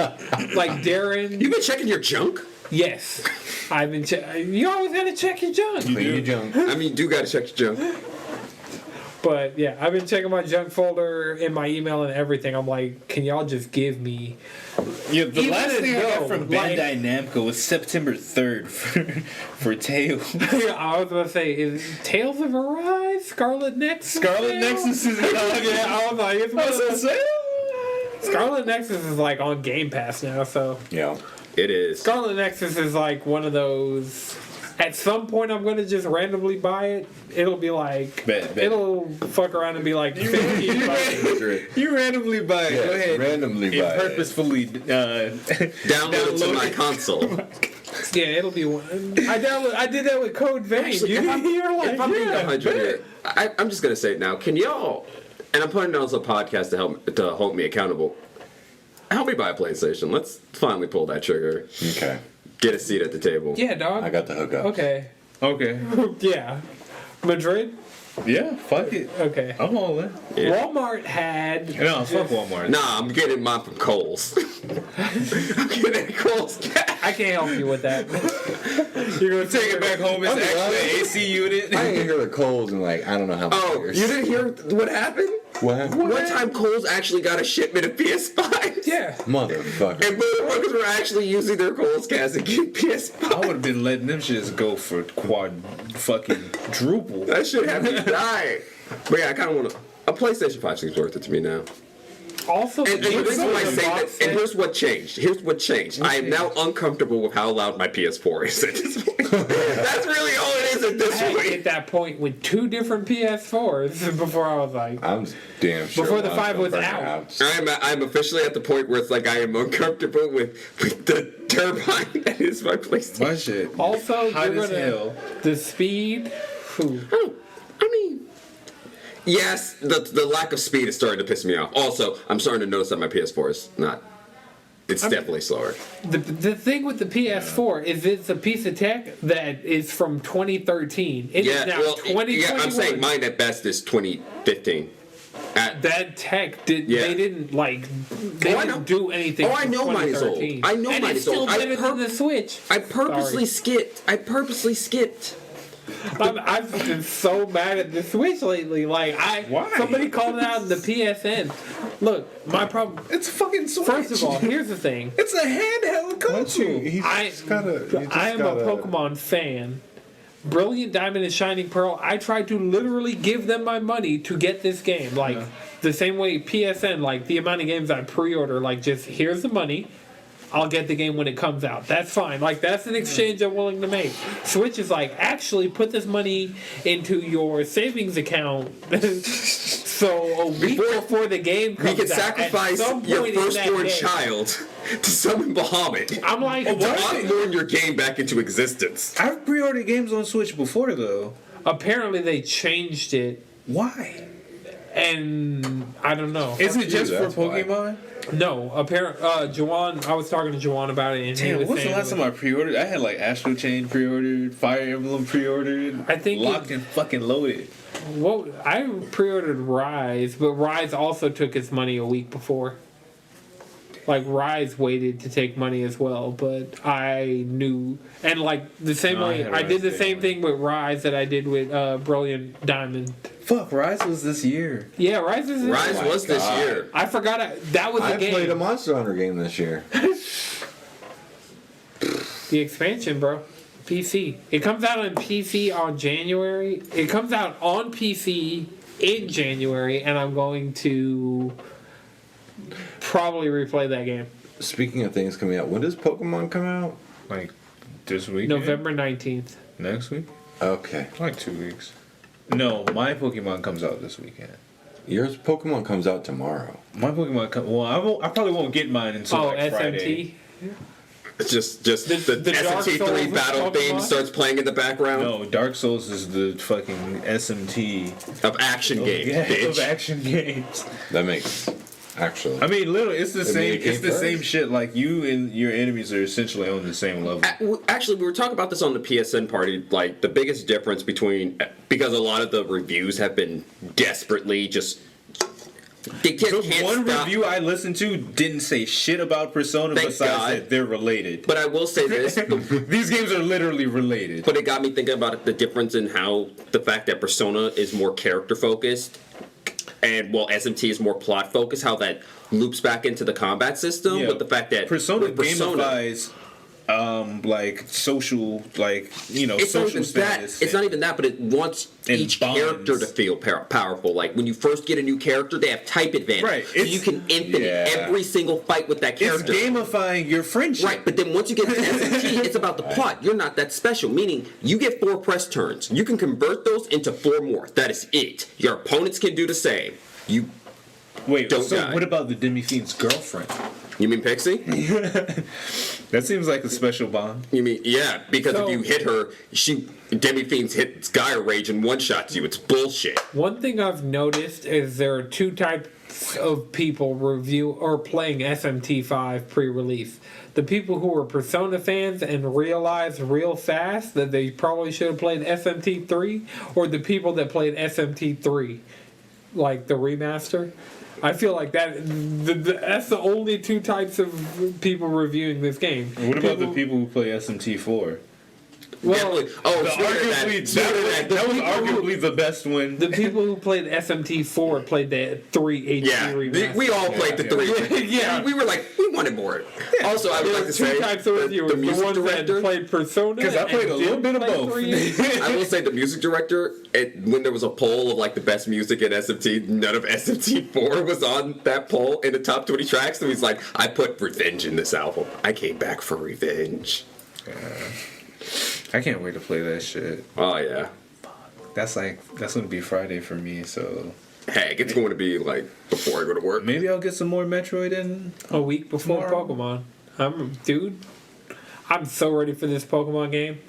Like Darren. You've been checking your junk? Yes. I've been You always gotta check your junk. clean your junk. I mean, you do got to check your junk. But yeah, I've been checking my junk folder in my email and everything. I'm like, can y'all just give me? Yeah, the Even last thing I though, got from like- Bandai Namco was September 3rd for Tales. I was gonna say, is Tales of Arise, Scarlet Nexus? Scarlet sale? Nexus is Yeah, I was like, it's one of What's that those- Scarlet Nexus is like on Game Pass now, so Yeah. It is. Scarlet Nexus is like one of those. At some point, I'm gonna just randomly buy it. It'll be like, Bet. it'll fuck around and be like 50 bucks. You randomly buy it. Yeah, Go ahead. randomly And buy it. purposefully Download it to my console. Yeah, it'll be one. I did that with Code Vein. Actually, You if didn't hear like, If I'm being yeah, 100 here, I'm just going to say it now. Can y'all, and I'm putting it on some podcast to hold me accountable, help me buy a PlayStation. Let's finally pull that trigger. Okay. Get a seat at the table. Yeah, dog. I got the hookup. Okay. Okay. Yeah. Madrid? Yeah, fuck it. Okay. I'm all in. Yeah. Walmart had. No, fuck Walmart. Nah, I'm getting mine from Kohl's. I'm getting it at Kohl's. I can't help you with that. You're gonna take it back home. It's I'll be actually an honest. AC unit. I ain't hear the Coles in like I don't know how many Oh, years. you didn't hear what happened? What happened? One time Kohl's actually got a shipment of PS5s. Yeah. Motherfucker. And motherfuckers were actually using their Kohl's cash to get PS5. I would have been letting them shits go for quadruple. That shit had me dying. But yeah, I kind of want to. A PlayStation 5 seems worth it to me now. Also, And the reason why I say that, and here's what changed. I am now uncomfortable with how loud my PS4 is at this point. That's really all it is at this I point. hit that point with 2 different PS4s before I was like, I'm damn sure. Before the one's 5 gonna was burn out. I'm officially at the point where it's like I am uncomfortable with the turbine that is my PlayStation. My shit. also, Hot you're as gonna, hell. the speed. Whew. Oh, I mean, yes, the lack of speed is starting to piss me off. Also, I'm starting to notice that my PS4 is not. It's definitely slower. The thing with the PS4 is it's a piece of tech that is from 2013. It is now 2021. Yeah, I'm saying mine at best is 2015. That tech they didn't like. They didn't do anything. Oh, I know mine is old. I know mine is old. And it's still better than the Switch. I purposely skipped. I've been so mad at the Switch lately. Like Why? somebody called it out in the PSN. Look, my problem. It's fucking Switch. First of all, here's the thing. It's a handheld console. I am a Pokemon fan. Brilliant Diamond and Shining Pearl, I tried to literally give them my money to get this game. Like, the same way PSN, like, the amount of games I pre-order, like, just, here's the money, I'll get the game when it comes out. That's fine. Like, that's an exchange I'm willing to make. Switch is like, actually, put this money into your savings account so a week before the game comes out. You can sacrifice your firstborn child to summon Bahamut. I'm like, to unlearn your game back into existence. I've pre-ordered games on Switch before, though. Apparently, they changed it. Why? And I don't know. Is it just for Pokemon? No, apparently, Juwan. I was talking to Juwan about it. And he Damn, was what's the saying last time I pre-ordered? I had like Astro Chain pre-ordered, Fire Emblem pre-ordered. I think locked and fucking loaded. Well, I pre-ordered Rise, but Rise also took its money a week before. Like Rise waited to take money as well, but I knew, and like the same way I did the same thing with Rise that I did with Brilliant Diamond. Fuck, Rise was this year. Yeah, Rise was this year. I forgot that was a game. I played a Monster Hunter game this year. The expansion, bro. PC. It comes out on PC on January. It comes out on PC in January, and I'm going to probably replay that game. Speaking of things coming out, when does Pokemon come out? Like this week? November 19th. Next week? Okay. Like 2 weeks. No, my Pokemon comes out this weekend. Yours Pokemon comes out tomorrow. My Pokemon well, I probably won't get mine until like Friday. It's just the SMT3 battle theme starts playing in the background. No, Dark Souls is the fucking SMT of action games, bitch. Of action games. That makes actually. I mean, literally, it's the same. It's the same shit. Like you and your enemies are essentially on the same level. Actually, we were talking about this on the PSN party. Like the biggest difference between because a lot of the reviews have been desperately just. The one review I listened to didn't say shit about Persona besides that they're related. But I will say this. These games are literally related. But it got me thinking about the difference in how the fact that Persona is more character focused and SMT is more plot focused, how that loops back into the combat system. Yeah. But the fact that Persona gamifies like social, social status. It's not even that, but it wants each character to feel powerful. Like when you first get a new character, they have type advantage, right? So you can infinite every single fight with that character. It's gamifying your friendship, right? But then once you get to SMT, it's about the plot. You're not that special. Meaning you get 4 press turns. You can convert those into 4 more. That is it. Your opponents can do the same. You wait. Don't so die. What about the Demi Fiend's girlfriend? You mean Pixie? That seems like a special bond. You mean, yeah, because if you hit her, Demi Fiend's hit Gaia Rage and one-shots you. It's bullshit. One thing I've noticed is there are 2 types of people review or playing SMT5 pre-release. The people who are Persona fans and realize real fast that they probably should have played SMT3, or the people that played SMT3, like the remaster. I feel like that's the only 2 types of people reviewing this game. What about the people who play SMT4? Definitely. Oh, That was arguably the best one. The people who played SMT4 played the 3 HD yeah, remaster. we all played the 3. Yeah. We were like, we wanted more. Also, I would like to Two say types of reviewers. the music ones director. that played Persona. Because I played a little bit of both. I will say the music director, when there was a poll of like the best music in SMT, none of SMT4 was on that poll in the top 20 tracks. So he's like, I put revenge in this album. I came back for revenge. I can't wait to play that shit. Oh yeah. That's gonna be Friday for me, so Heck, it's going to be like before I go to work. maybe I'll get some more Metroid in. A week before Tomorrow. Pokemon. I'm so ready for this Pokemon game.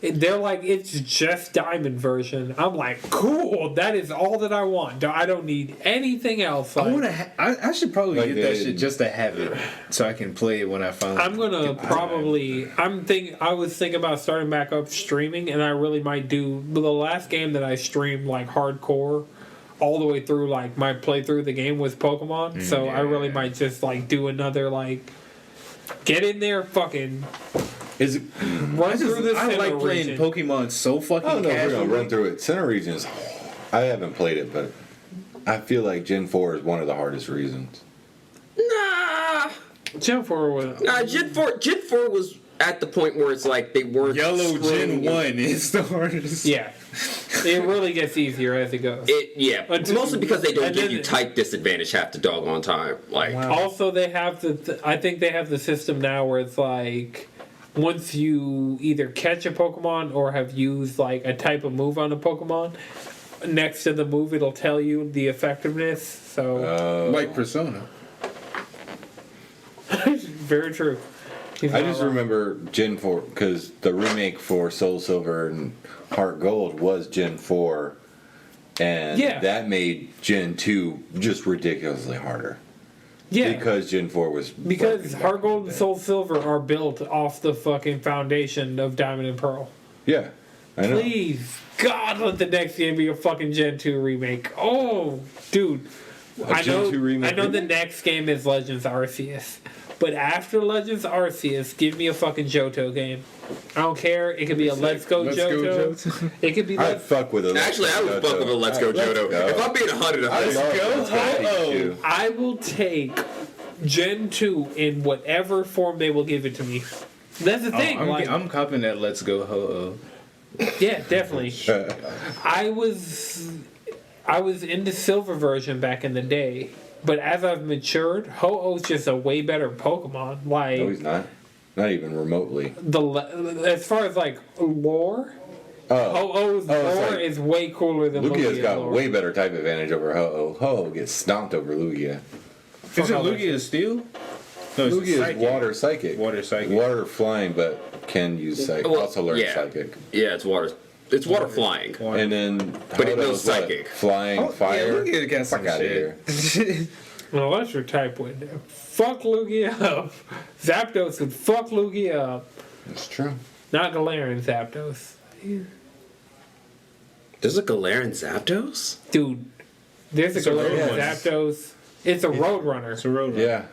They're like, it's just Diamond version. I'm like, cool. That is all that I want. I don't need anything else. Like, I should probably Like get that they- shit just to have it, so I can play it when I finally. I'm gonna get the probably. I was thinking about starting back up streaming, and I really might do the last game that I streamed like hardcore, all the way through. Like my playthrough of the game was Pokemon, so I really might just like do another like, get in there, fucking Is it? run through this. I like playing region. Pokemon so fucking I don't know if we're casually. gonna run through it. Center region is. I haven't played it, but I feel like Gen 4 is one of the hardest regions. Nah. Gen 4 was. Gen 4 was at the point where it's like they weren't Yellow screwing Gen you. 1 is the hardest. Yeah, it really gets easier as it goes. Mostly because they don't And give then- you type disadvantage half the doggone time. Like, Also, they have I think they have the system now where it's like, once you either catch a Pokemon or have used like a type of move on a Pokemon, next to the move it'll tell you the effectiveness. So Like Persona. very true. He's I not just wrong. remember Gen 4 because the remake for Soul Silver and Heart Gold was Gen 4, and Yeah. that made Gen 2 just ridiculously harder. Yeah, Because Gen 4 was. because fucking Heart Gold and back Soul Silver are built off the fucking foundation of Diamond and Pearl. then. Yeah, I know. Please, God, let the next game be a fucking Gen 2 remake. Oh, dude. I Gen know, 2 remake I know the remake? next game is Legends Arceus. But after Legends Arceus, give me a fucking Johto game. I don't care. It could be a Let's Go Johto. It could be I'd like, fuck with it. actually, I would fuck with a Let's Go Johto. If I'm being 100, Let's go, Ho-Oh. I will take Gen 2 in whatever form they will give it to me. That's the thing. I'm copping that Let's Go Ho-Oh. Yeah, definitely. I was into Silver version back in the day, but as I've matured, Ho-Oh's just a way better Pokemon. Like No, he's not. Not even remotely. as far as like lore, Ho-Oh's it's lore like- is way cooler than Lugia's Lugia's got lore. way better type advantage over Ho-Oh. Ho-Oh gets stomped over Lugia. Isn't Lugia steel? No, it's Lugia is psychic. water psychic. Water psychic. Water flying, but can use psychic. Well, also learn yeah. psychic. Yeah, it's water. It's water flying. And then, But it Ho-Oh's knows what? psychic. Flying, fire. Yeah, Lugia got some Fuck outta here. shit. Well, electric type would fuck Lugia up. Zapdos would fuck Lugia up. That's true. Not Galarian Zapdos. There's a Galarian Zapdos? Dude, there's a It's a Galarian road Zapdos. It's a Roadrunner. It's a road. Yeah.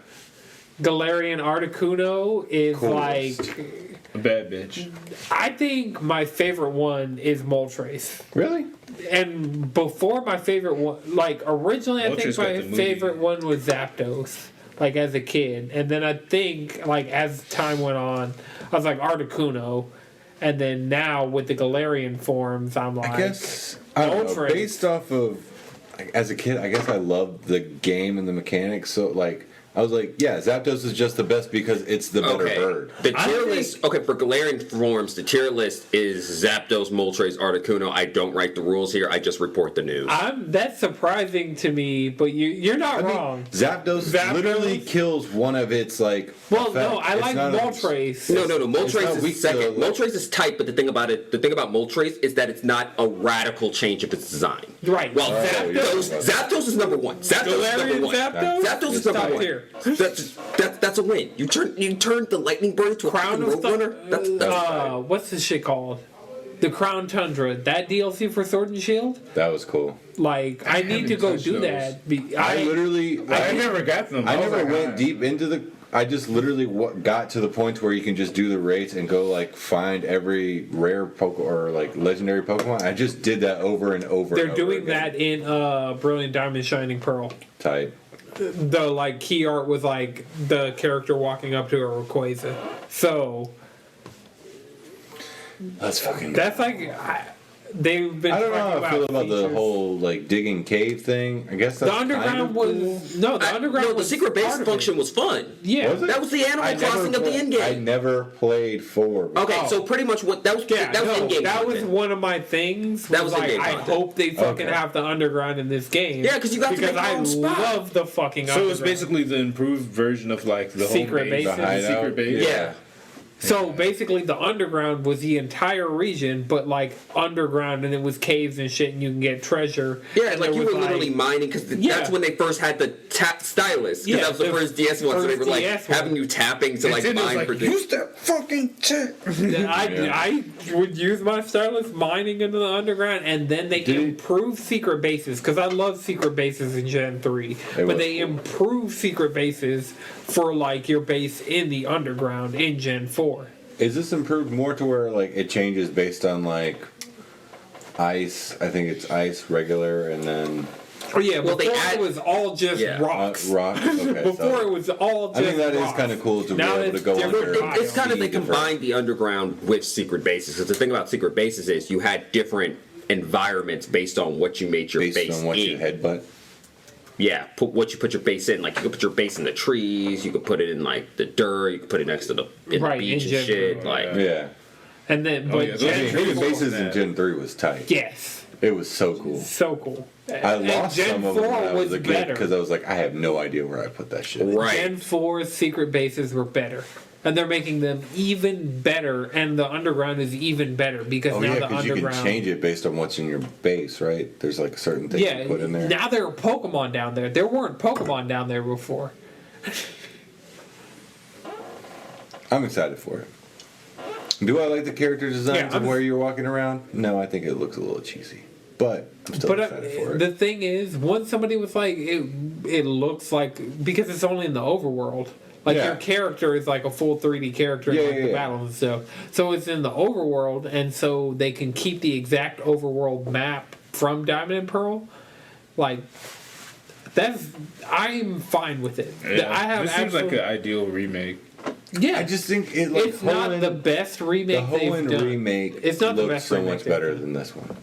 Galarian Articuno is Coolest. like... A bad bitch. I think my favorite one is Moltres. Really? And before my favorite one... Like, originally I think Moltres got my the movie. favorite one was Zapdos. Like, as a kid. And then I think, like, as time went on, I was like, Articuno. And then now, with the Galarian forms, I'm like... I guess I don't know. Moltres. Based off of like, as a kid, I guess I loved the game and the mechanics. So like I was like, yeah, Zapdos is just the best because it's the better bird. The I tier think- list. Okay, for Galarian forms, the tier list is Zapdos, Moltres, Articuno. I don't write the rules here. I just report the news. That's surprising to me, but you're not wrong. Zapdos literally kills one of its like. Well, effect. no, I It's like not a- Moltres. No. not Moltres weak is to second. the- Moltres is tight, but the thing about Moltres is that it's not a radical change of its design. Right. Well, Zapdos. Zapdos is number one. Zapdos is number Galarian one. Zapdos? Zapdos is It's number top one. tier. That's a win. You turned the lightning bird to a Crown fucking of Roadrunner. That's what's this shit called? The Crown Tundra. That DLC for Sword and Shield? That was cool. Like, I need to go touched do those. that. I literally. I never got them. I was never like, went deep into the I just literally got to the point where you can just do the rates and go like find every rare Pokemon or like legendary Pokemon. I just did that over and over. They're and over doing again. that in Brilliant Diamond Shining Pearl. Tight. The like key art was like the character walking up to a Rayquaza. So That's fucking. that's like they've been. I don't know how I feel about the features. whole like digging cave thing. I guess that's The underground kind of was cool. no. The underground No, the was secret base part of function it. was fun. Yeah, Was it? That was the Animal I never Crossing of the played- end I game. never played 4. Okay, Oh. so pretty much what that was. Yeah, that was no, in-game that was content. one of my things. That was like, in-game I content. hope they fucking Okay. have the underground in this game. Yeah, 'cause you got to because make your I own spot. love the fucking So underground. it's basically the improved version of like the Secret home base, base. The The hideout. secret base. Yeah. So basically, the underground was the entire region, but like underground, and it was caves and shit, and you can get treasure. Yeah, and like there you was, were literally mining because Yeah. that's when they first had the tap stylus. Because Yeah, that was the the first DS one, so they were first like DS one. having you tapping to like And then it was mine like, for things. use that fucking check. I would use my stylus mining into the underground, and then they Did it- improve secret bases because I love secret bases in Gen 3. But was they cool. improve secret bases for like your base in the underground in Gen 4. Is this improved more to where like it changes based on like ice? I think it's ice, regular, and then Oh yeah, Well, before they add- it was all just Yeah. rocks. rock. Okay, Before so it was all just I think that is rocks. kind of cool to Now be able to it's go different under. tiles. It's kind of see they different- combined the underground with secret bases. Because the thing about secret bases is you had different environments based on what you made your based base on what in. you headbutt. Yeah, what you put your base in. Like you could put your base in the trees, you could put it in like the dirt, you could put it next to the Right, the beach in and shit. general, Like Yeah. And then, but yeah, those Gen I mean, Gen hidden 4 bases in that. Gen 3 was tight. yes, It was so cool. so cool. I lost Gen some of 4 them when I was a kid better. because I was like, I have no idea where I put that shit. Right. Gen 4's secret bases were better. And they're making them even better, and the underground is even better because Oh now yeah, the because you underground. can change it based on what's in your base, right? There's like certain things Yeah, you put in there. now there are Pokemon down there. There weren't Pokemon down there before. I'm excited for it. Do I like the character designs Yeah, of I'm- where you're walking around? No, I think it looks a little cheesy, but I'm still But excited for it. the thing is, once somebody was like, it looks like, because it's only in the overworld. Like Yeah. your character is like a full 3D character Yeah, in like yeah, the yeah. battles and stuff. So it's in the overworld, and so they can keep the exact overworld map from Diamond and Pearl. Like I'm fine with it. Yeah. I have This seems like actual- an ideal remake. yeah. I just think it like It's not Hoenn- the best remake the they've Hoenn done. remake It's not the looks best so remake much they've better done. than this one.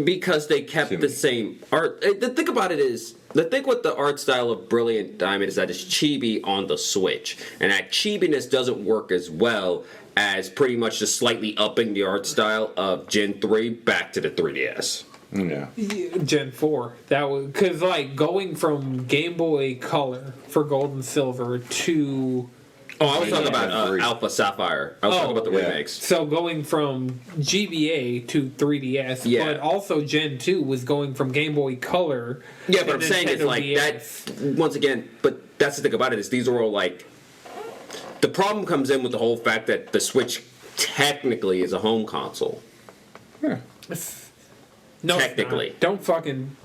because they kept To the me. same art. The thing about it is, the thing with the art style of Brilliant Diamond is that it's chibi on the Switch, and that chibiness doesn't work as well as pretty much just slightly upping the art style of Gen 3 back to the 3DS. Yeah. Gen 4. That was because like going from Game Boy Color for Gold and Silver to Oh, I was talking about Gen 3. Alpha Sapphire. I was talking about the yeah. remakes. so going from GBA to 3DS, Yeah. but also Gen 2 was going from Game Boy Color. Yeah, to but I'm saying it's Nintendo like DS. that. Once again, but that's the thing about it is these are all like. The problem comes in with the whole fact that the Switch technically is a home console. No, it's Technically. not.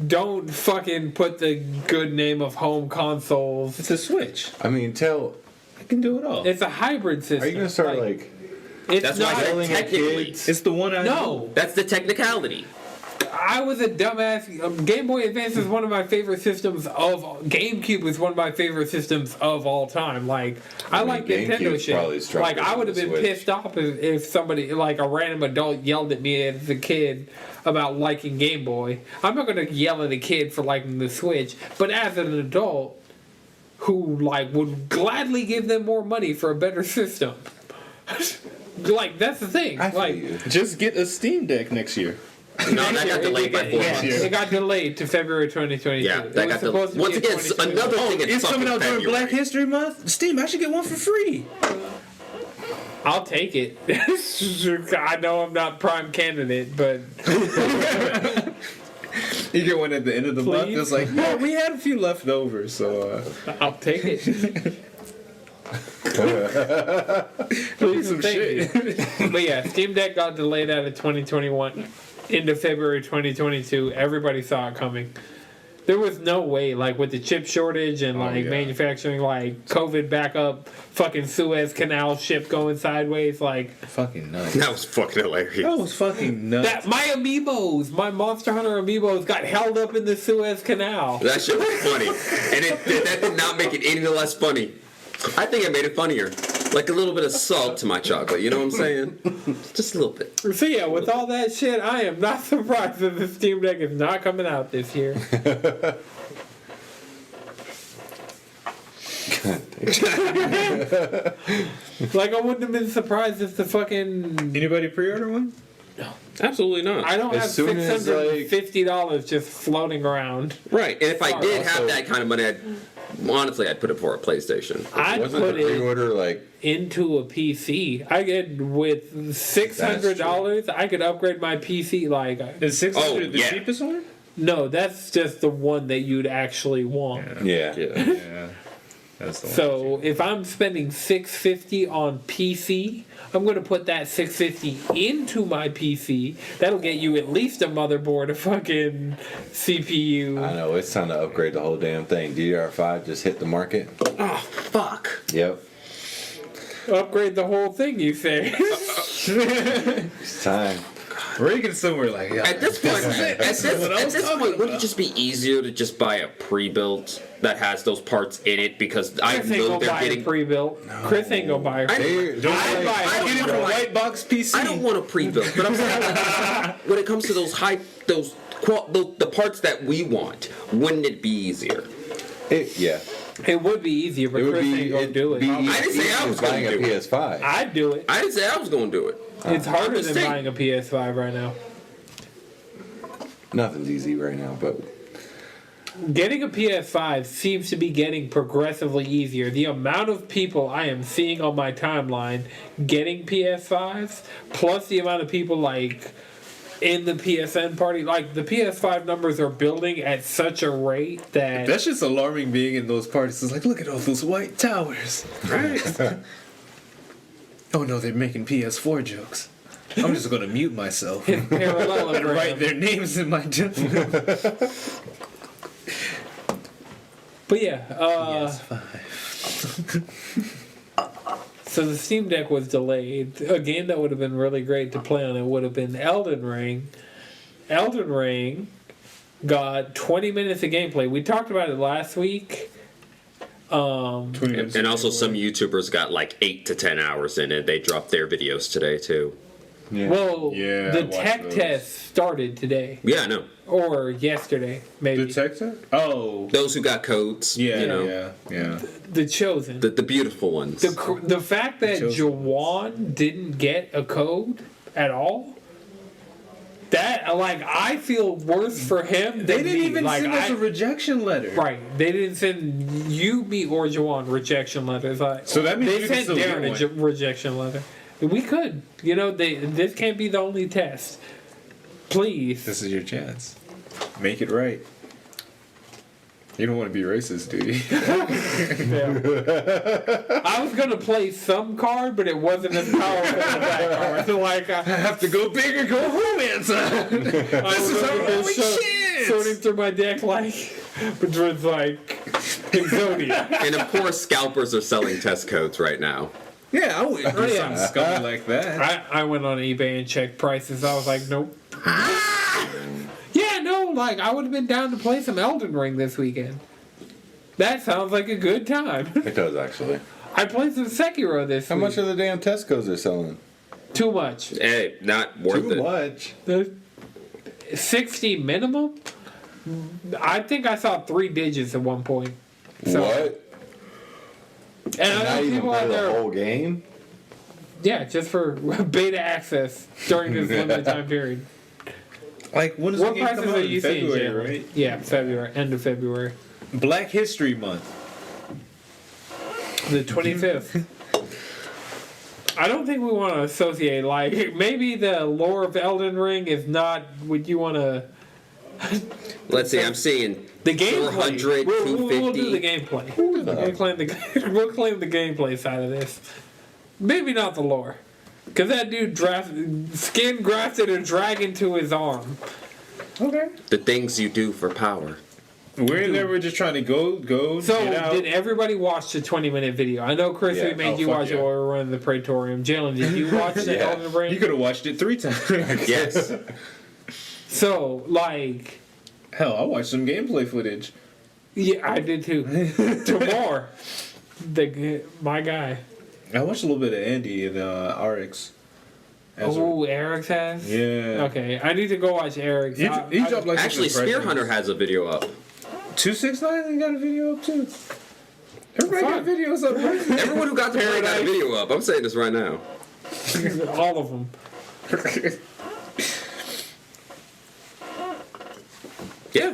Don't fucking put the good name of home consoles. It's a Switch. I mean, I can do it all. It's a hybrid system. are you gonna start like It's That's why I not. said yelling at technically. kids? It's the one I No, That's the technicality. I was a dumbass. Game Boy Advance is one of my favorite systems of. GameCube is one of my favorite systems of all time. Like I mean, like Nintendo GameCube's shit. probably stronger Like I than would have the been Switch. pissed off if somebody, like a random adult, yelled at me as a kid about liking Game Boy. I'm not gonna yell at a kid for liking the Switch, but as an adult who like would gladly give them more money for a better system. Like that's the thing. I feel like you. Just get a Steam Deck next year. No, that got delayed by 4 yeah, months. it got delayed to February 2022. Yeah, It that was got supposed to delayed. Once be in again, 2021. another thing in It's coming fucking out during February. Black History Month. Steam, I should get one for free. I'll take it. I know I'm not prime candidate, but You get one at the end of the month. Please? It's like, yeah, we had a few left over, so I'll take it. please some Thank shit. you. But yeah, Steam Deck got delayed out of 2021 into February 2022. Everybody saw it coming. There was no way, like, with the chip shortage and, manufacturing, like, COVID backup, fucking Suez Canal ship going sideways, like... Fucking nuts. That was fucking hilarious. That was fucking nuts. My amiibos, my Monster Hunter amiibos got held up in the Suez Canal. That shit was funny. And that did not make it any less funny. I think it made it funnier. Like a little bit of salt to my chocolate, you know what I'm saying? Just a little bit. So yeah, with all that shit, I am not surprised that the Steam Deck is not coming out this year. Like, I wouldn't have been surprised if the fucking... Anybody pre-order one? No, absolutely not. I don't have $650 just floating around. Right, and if I did Also- have that kind of money, I'd put it for a PlayStation. I'd Wasn't put the it pre-order like into a PC. I get with $600, I could upgrade my PC. Like, Is 600 the yeah. cheapest one? no, that's just the one that you'd actually want. yeah. Yeah. That's the one. So if I'm spending $650 on PC, I'm going to put that $650 into my PC. That'll get you at least a motherboard, a fucking CPU. I know it's time to upgrade the whole damn thing. DDR5 just hit the market. Oh, fuck. Yep, Upgrade the whole thing, you say? it's time. Reagan's somewhere like, yeah. At this point, what I was talking wouldn't about. it just be easier to just buy a pre-built that has those parts in it? Because I Chris ain't know gonna they're buy a getting... pre-built. Chris ain't gonna buy a pre-built. They're- I Get it from white box PC. I don't want a pre-built, but I'm saying when it comes to those the parts that we want, wouldn't it be easier? yeah, It would be easier, but it would Chris be. ain't gonna do it. I didn't say I was buying a gonna do it. PS5. I'd do it. I didn't say I was going to do it. It's harder just than saying. buying a PS5 right now. Nothing's easy right now, but Getting a PS5 seems to be getting progressively easier. The amount of people I am seeing on my timeline getting PS5s, plus the amount of people like in the PSN party, like the PS5 numbers are building at such a rate that That's just alarming being in those parties. It's like, look at all those white towers. Right? Oh no, they're making PS4 jokes. I'm just gonna mute myself and write parallelogram. their names in my judgment. But yeah, PS5. so the Steam Deck was delayed. A game that would have been really great to play on it would have been Elden Ring. Elden Ring got 20 minutes of gameplay. We talked about it last week. And also some YouTubers got like 8 to 10 hours in it. They dropped their videos today too. yeah. Well, Yeah, I the watched tech those. test started today. Yeah, I know. Or yesterday, maybe. Detector? Oh. Those who got codes, Yeah, you know, yeah. The Chosen. the beautiful ones. The fact that Chosen. Jawan didn't get a code at all, that, like, I feel worse for him than They didn't me. even like, send us a rejection letter. Right. They didn't send you, me, or Jawan rejection letters. Like, So that means they you can sent still get Darren a one. rejection letter. We could. You know, this can't be the only test. Please. This is your chance. Make it right. You don't want to be racist, do you? Yeah. I was gonna play some card, but it wasn't as powerful as that card. Like I have to go big or go home, Anson. This is our only chance. sorting through my deck which was like Exodia. And of course, scalpers are selling test codes right now. Yeah, I wouldn't do something scummy like that. I went on eBay and checked prices. I was like, nope. Yeah, no, like I would have been down to play some Elden Ring this weekend. That sounds like a good time. It does actually. I played some Sekiro this How week. much are the damn Tesco's they're selling? Too much. Hey, not worth Too it. much. The 60 minimum? I think I saw 3 digits at one point. So, What? And I Not know even people play out the there. whole game? Yeah, just for beta access during this limited time period. Like, when does What the game prices come are out? you In seeing, February, Jalen? right? Yeah, February, end of February. Black History Month. The 25th. I don't think we want to associate, like, maybe the lore of Elden Ring is not what you want to... Let's see, I'm seeing The gameplay. 400, We'll do the 250. gameplay. We'll claim the gameplay side of this. Maybe not the lore. Because that dude skin grafted a dragon to his arm. Okay. The things you do for power. We're in there. We're just trying to go. So, get out. did everybody watch the 20-minute video? I know, Chris, Yeah. we made Oh, you fuck watch it yeah. while we were running the Praetorium. Jalen, did you watch the Yeah. Elden Ring? You could have watched it 3 times. Yes. So, like, Hell, I watched some gameplay footage. yeah, I did too. Tomorrow, my guy. I watched a little bit of Andy and RX. Oh, Eric's has? Yeah. Okay, I need to go watch Eric's. He dropped like Actually, some Spear impressions. Hunter has a video up. 269 got a video up too. Everybody got Fuck. videos up, right? Everyone who got to play got a video up. I'm saying this right now. all of them. Yeah.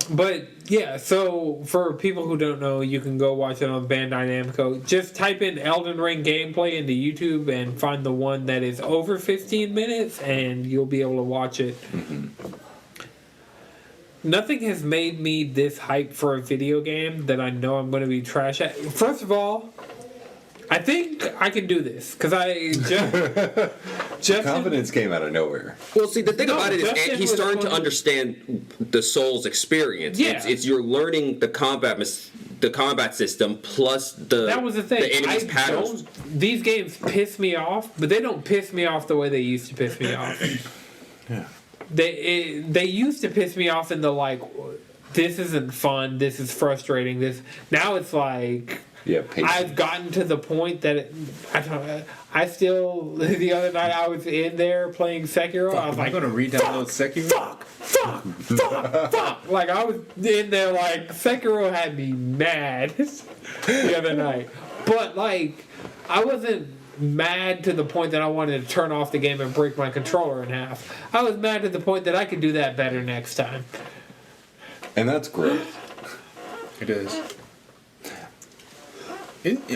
But yeah, so for people who don't know, you can go watch it on Bandai Namco. Just type in Elden Ring gameplay into YouTube and find the one that is over 15 minutes, and you'll be able to watch it. Nothing has made me this hyped for a video game that I know I'm going to be trash at. First of all, I think I can do this because I just Confidence came out of nowhere. Well, see, the thing No, about it is Justin he's was starting to funny. understand the Souls experience. Yeah. It's you're learning the combat system plus the That was the thing. the enemy's patterns. These games piss me off, but they don't piss me off the way they used to piss me off. Yeah. They used to piss me off in the like, this isn't fun. This is frustrating. Now it's like Yeah, patience. I've gotten to the point that I still the other night I was in there playing Sekiro. I was Am I like, gonna re-download Sekiro? fuck. Like I was in there like Sekiro had me mad the other night. But like I wasn't mad to the point that I wanted to turn off the game and break my controller in half. I was mad to the point that I could do that better next time. And that's growth. It is.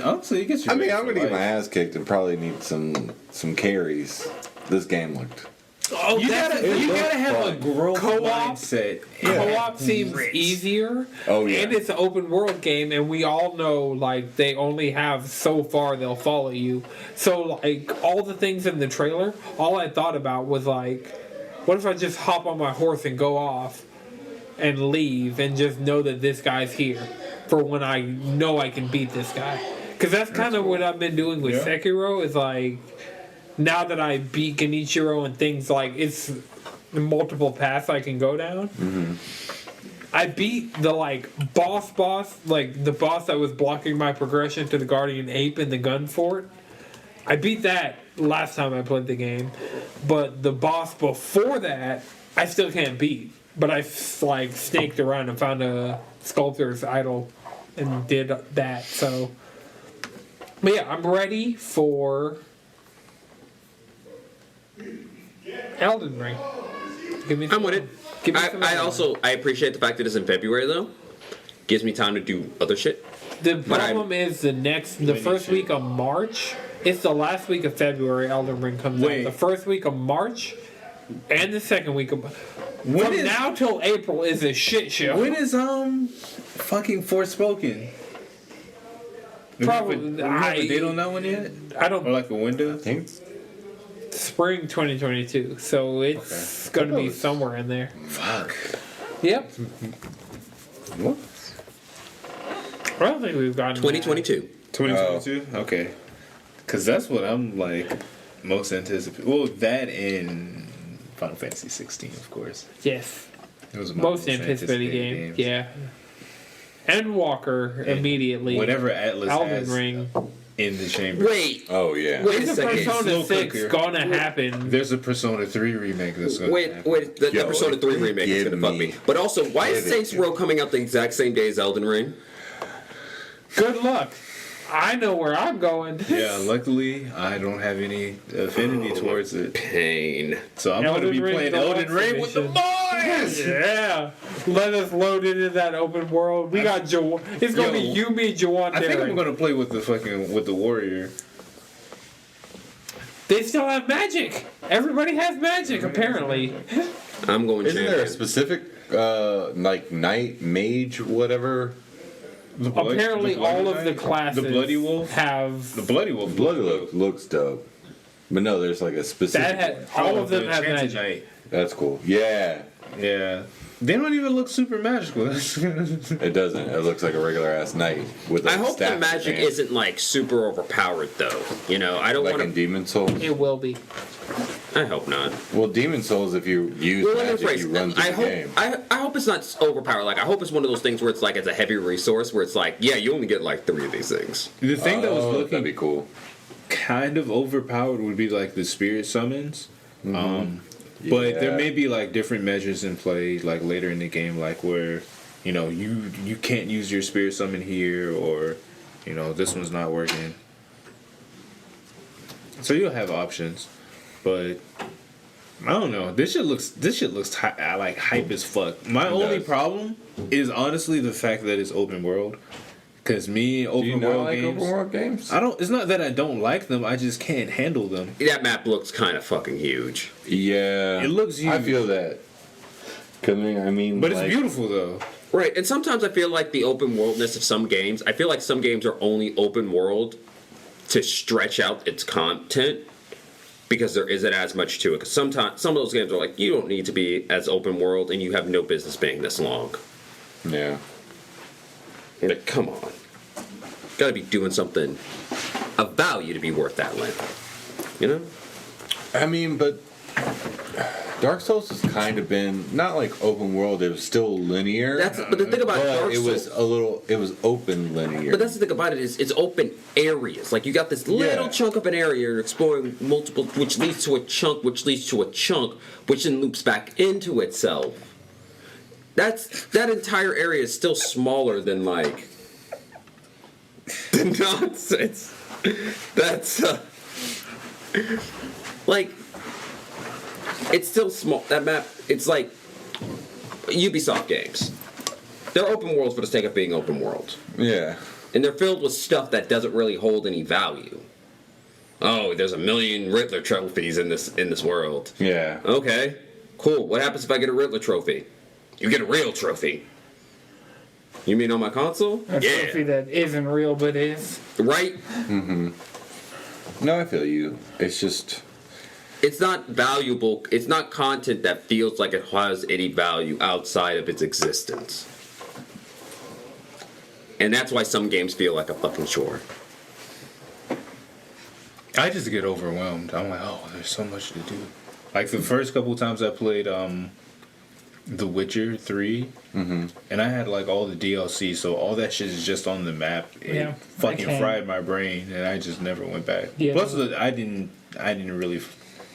Honestly, it gets you. I mean, ready I'm for gonna get my life. ass kicked and probably need some carries. This game looked. Oh, You gotta have a fun. growth Co-op? mindset. Co-op seems Great. easier. Oh, yeah. And it's an open world game, and we all know like they only have so far they'll follow you. So like all the things in the trailer, all I thought about was like, what if I just hop on my horse and go off and leave and just know that this guy's here for when I know I can beat this guy. Because that's kind of what I've been doing with Yeah. Sekiro is like, now that I beat Genichiro and things like it's multiple paths I can go down. Mm-hmm. I beat the like boss, like the boss that was blocking my progression to the Guardian Ape in the gun fort. I beat that last time I played the game, but the boss before that I still can't beat. But I like snaked around and found a sculptor's idol and did that. So, but yeah, I'm ready for Elden Ring. Give me. I'm with it. Give me some I Elden also I appreciate the fact that it's in February though. Gives me time to do other shit. The But problem is the Windy first shit. week of March. It's the last week of February. Elden Ring comes Wait. out. The first week of March, and the second week of. When From is- now till April is a shit show. When is fucking Forspoken? Probably- Do we have a date on that one yet? I Or don't. like a window? I think Spring 2022. So it's Okay. going to be Close. somewhere in there. Fuck. Yep. what? I don't think we've gotten. 2022. 2022? Okay. Because that's what I'm like most anticipating. Well, that and Final Fantasy 16, of course. Yes. Those are my Most anticipated game. games. Yeah. Endwalker And immediately. Whatever Atlas Elden has Ring. in the chamber. Wait. Oh yeah. Wait a Is the second. Persona Slow 6 cooker. gonna happen? There's a Persona 3 remake that's going to happen. Wait, the Yo, Persona 3 remake is give gonna fuck me- me. But also, why is give it Saints to Row coming out the exact same day as Elden Ring? Good luck. I know where I'm going. Yeah, luckily I don't have any affinity towards it. Pain. So I'm going to be Elden Ring playing Deluxe Elden Ring with the Edition. boys! Yeah. Let us load into that open world. We got Jawan. It's gonna be Yo, you, me, Jawan. I think Derek. I'm going to play with the warrior. They still have magic. Everybody has magic, apparently. I'm going Isn't there a champion. specific like knight, mage, whatever? The blood- Apparently, the bloody all of the knight? classes The bloody wolf? have The bloody wolf. Bloody looks dope. But no, there's like a specific. that. one. All Oh, of them the have Enchanted magic. Knight. That's cool. Yeah. Yeah. They don't even look super magical. It doesn't. It looks like a regular ass knight with a I hope staff the in magic his hand. isn't like super overpowered though. You know, I don't Like want in to. Demon Souls. It will be. I hope not. Well, Demon Souls, if you use Well, let me magic, rephrase. you run through I the hope game. I hope it's not overpowered. Like I hope it's one of those things where it's like it's a heavy resource where it's like yeah you only get like 3 of these things. The thing that was that'd be looking cool. kind of overpowered would be like the spirit summons. But there may be like different measures in play like later in the game, like where you know you can't use your spirit summon here, or you know this one's not working. So you'll have options, but I don't know. This shit looks like hype as fuck. My only does. problem is honestly the fact that it's open world. Cause me Do you open not world like games, open world games? I don't. It's not that I don't like them. I just can't handle them. That map looks kind of fucking huge. Yeah. It looks I huge. feel that. Cause I mean, But like, it's beautiful though. Right, and sometimes I feel like the open worldness of some games. I feel like some games are only open world to stretch out its content because there isn't as much to it. Because sometimes some of those games are like you don't need to be as open world, and you have no business being this long. Yeah. Like, come on, gotta be doing something of value to be worth that length. You know? I mean, but Dark Souls has kind of been not like open world. It was still linear. But the thing about but Dark it Souls, was a little. It was open linear. but that's the thing about it is it's open areas. Like you got this little Yeah. chunk of an area you're exploring multiple, which leads to a chunk, which leads to a chunk, which then loops back into itself. That entire area is still smaller than like the nonsense. That's like it's still small. That map, it's like Ubisoft games. They're open worlds for the sake of being open worlds. yeah. And they're filled with stuff that doesn't really hold any value. Oh, there's 1 million Riddler trophies in this world. Yeah. Okay, cool. What happens if I get a Riddler trophy? You get a real trophy. You mean on my console? A trophy that isn't real but is. Right? No, I feel you. It's just. It's not valuable. It's not content that feels like it has any value outside of its existence. And that's why some games feel like a fucking chore. I just get overwhelmed. I'm like, oh, there's so much to do. Like the first couple times I played The Witcher 3, and I had like all the DLC, so all that shit is just on the map. It Yeah, fucking I can. fried my brain, and I just never went back. Yeah. Plus, I didn't really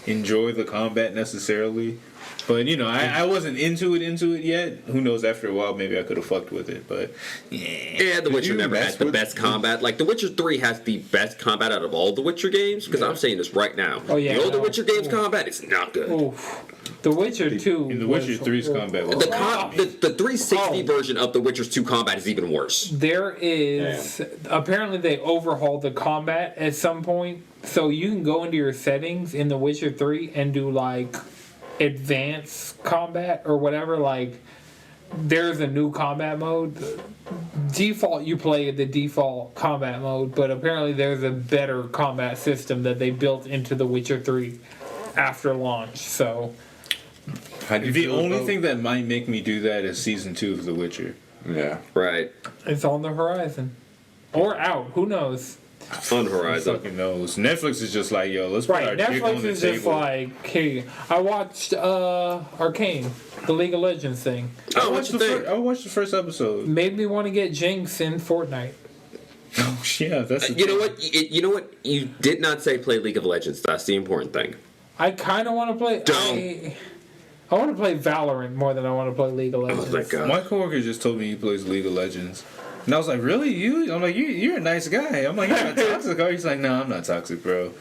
enjoy the combat necessarily. But you know, I wasn't into it yet. Who knows? After a while, maybe I could have fucked with it. But Yeah, The Witcher you never mess has the with- best combat. Like, The Witcher 3 has the best combat out of all the Witcher games, because I'm saying this right now. Oh, yeah, the older no. Witcher games Ooh. combat is not good. Oof. The Witcher 2. in The Witcher 3's combat was The 360 Oh. version of The Witcher 2 combat is even worse. There is apparently they overhauled the combat at some point, so you can go into your settings in The Witcher 3 and do like advanced combat or whatever. Like there's a new combat mode. Default you play the default combat mode, but apparently there's a better combat system that they built into The Witcher 3 after launch. So How do you the feel only about- thing that might make me do that is season 2 of The Witcher. Yeah. Right. it's on the horizon or out. Who knows? On Who Horizon. fucking knows? Netflix is just like, yo, let's put Right, our dick on Netflix the is table. just like, hey, I watched Arcane, the League of Legends thing. Oh, what you think? I watched the first episode. Made me want to get Jinx in Fortnite. Oh yeah, that's the You know what? You know what? You did not say play League of Legends. That's the important thing. I kind of want to play. Don't. I want to play Valorant more than I want to play League of Oh Legends. my god. My coworker just told me he plays League of Legends. And I was like, really? You? I'm like, you're a nice guy. I'm like, you're not toxic. Or he's like, no, I'm not toxic, bro.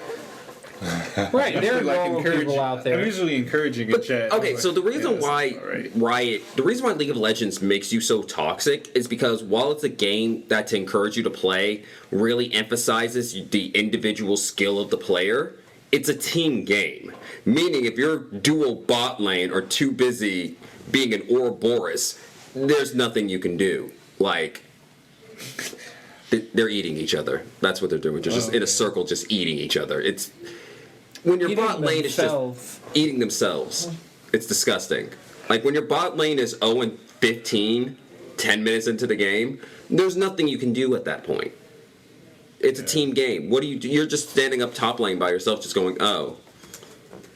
Right, there are Like, normal people out I'm there. usually encouraging in chat. Okay, I'm so like, the reason yeah, that's why all right. the reason why League of Legends makes you so toxic is because while it's a game that to encourage you to play really emphasizes the individual skill of the player, it's a team game. Meaning if your dual bot lane are too busy being an Ouroboros, there's nothing you can do. Like, they're eating each other. That's what they're doing. They're just in a circle, just eating each other. It's when your Eating bot lane is themselves. just eating themselves. It's disgusting. Like when your bot lane is 0-15, 10 minutes into the game, there's nothing you can do at that point. It's a team game. What do you do? You're just standing up top lane by yourself, just going, oh,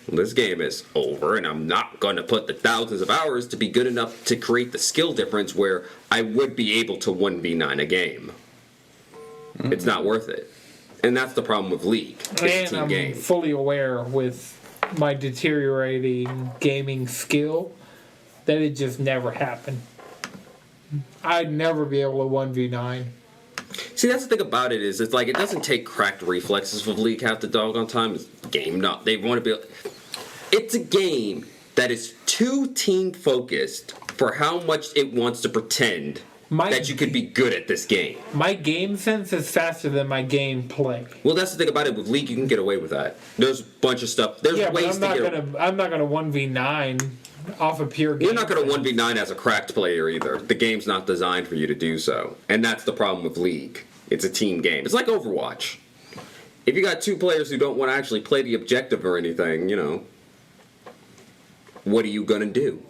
this game is over, and I'm not going to put the thousands of hours to be good enough to create the skill difference where I would be able to 1v9 a game. Mm-hmm. It's not worth it. And that's the problem with League. It's a team I'm game. fully aware with my deteriorating gaming skill that it just never happened. I'd never be able to 1v9. See, that's the thing about it is, it's like, it doesn't take cracked reflexes for League half the doggone time. It's game not. They want to be... It's a game that is too team-focused for how much it wants to pretend that you could be good at this game. My game sense is faster than my game play. Well, that's the thing about it. With League, you can get away with that. There's a bunch of stuff. There's ways to get... I'm not gonna 1v9 off a pure game. You're not going to 1v9 as a cracked player either. The game's not designed for you to do so. And that's the problem with League. It's a team game. It's like Overwatch. If you got two players who don't want to actually play the objective or anything, what are you going to do?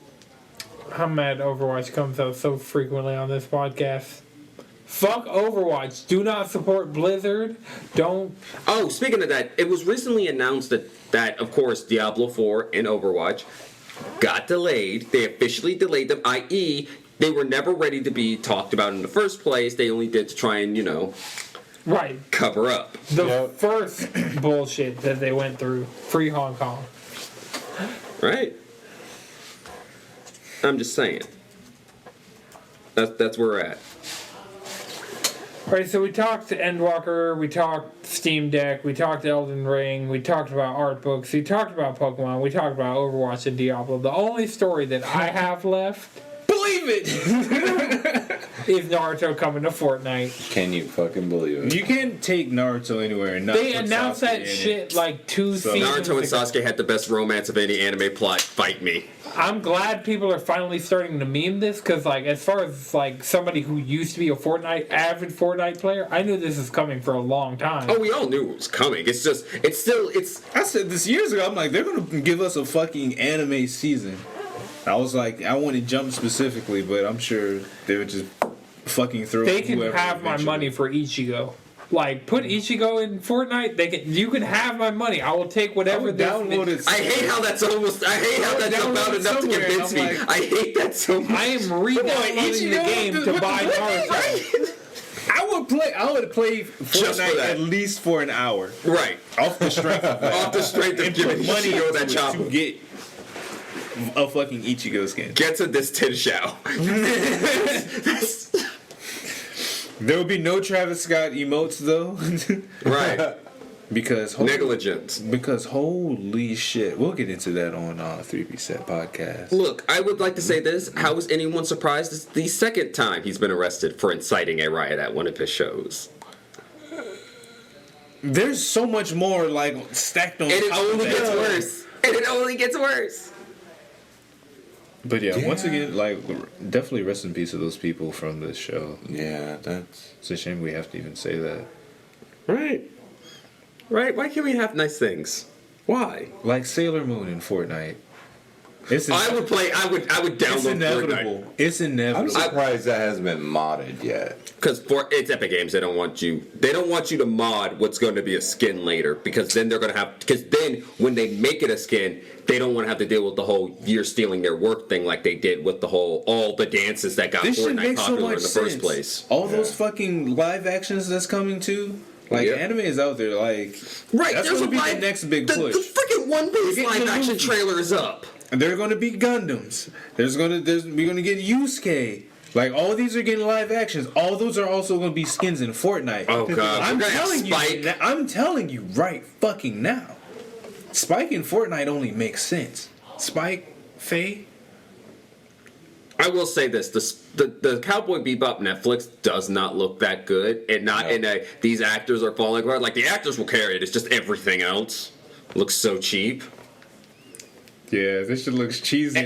I'm mad Overwatch comes out so frequently on this podcast. Fuck Overwatch. Do not support Blizzard. Don't... Oh, speaking of that, it was recently announced that of course, Diablo 4 and Overwatch got delayed. They officially delayed them, i.e., they were never ready to be talked about in the first place. They only did to try and, right, cover up. The first bullshit that they went through. Free Hong Kong. Right. I'm just saying. That's where we're at. Right, so we talked Endwalker, we talked Steam Deck, we talked Elden Ring, we talked about art books, we talked about Pokemon, we talked about Overwatch and Diablo. The only story that I have left... Believe it! is Naruto coming to Fortnite. Can you fucking believe it? You can't take Naruto anywhere and not They put announced Sasuke that in shit it. like 2 seasons Naruto and ago. Sasuke had the best romance of any anime plot. Fight me. I'm glad people are finally starting to meme this, because as far as somebody who used to be a avid Fortnite player, I knew this was coming for a long time. Oh, we all knew it was coming. It's just, I said this years ago, I'm like, they're going to give us a fucking anime season. I was like, I wanted Jump specifically, but I'm sure they would just fucking throw They can whoever have my eventually. money for Ichigo. Put Ichigo in Fortnite. You can have my money. I will take whatever this. Download it. I hate how that's about enough to convince me. Like, I hate that so much. I am re-downloading the game to buy Naruto. I would play Just for Fortnite that. at least for an hour. Right. Off the strength of that. Off the strength of And giving put money Ichigo into that it chopper. to get a fucking Ichigo skin. Get to this tin shell. There will be no Travis Scott emotes though. Right. Because Negligence. Because holy shit, we'll get into that on 3P Set podcast. Look, I would like to say this. How is anyone surprised it's the second time he's been arrested for inciting a riot at one of his shows? There's so much more stacked on. And it top of only that. gets worse. And it only gets worse. But yeah, once again, definitely rest in peace to those people from this show. Yeah, that's... It's a shame we have to even say that. Right. Right? Why can't we have nice things? Why? Like Sailor Moon in Fortnite. I would download It's inevitable. Fortnite. It's I'm inevitable. surprised that hasn't been modded yet. Because it's Epic Games, they don't want you to mod what's going to be a skin later, because then when they make it a skin, they don't want to have to deal with the whole you're stealing their work thing like they did with all the dances that got This shit Fortnite makes so popular much in the sense. first place. All those fucking live actions that's coming too. Anime is out there. Right, that's there's gonna be the next big push. The freaking One Piece We're getting live the action movie. trailer is up. And there are going to be Gundams. We're going to get Yusuke. All these are getting live actions. All those are also going to be skins in Fortnite. Oh god, I'm we're gonna have telling you. Spike. I'm telling you right fucking now. Spike in Fortnite only makes sense. Spike, Faye. I will say this: the Cowboy Bebop Netflix does not look that good, and these actors are falling apart. The actors will carry it. It's just everything else looks so cheap. Yeah, this shit looks cheesy.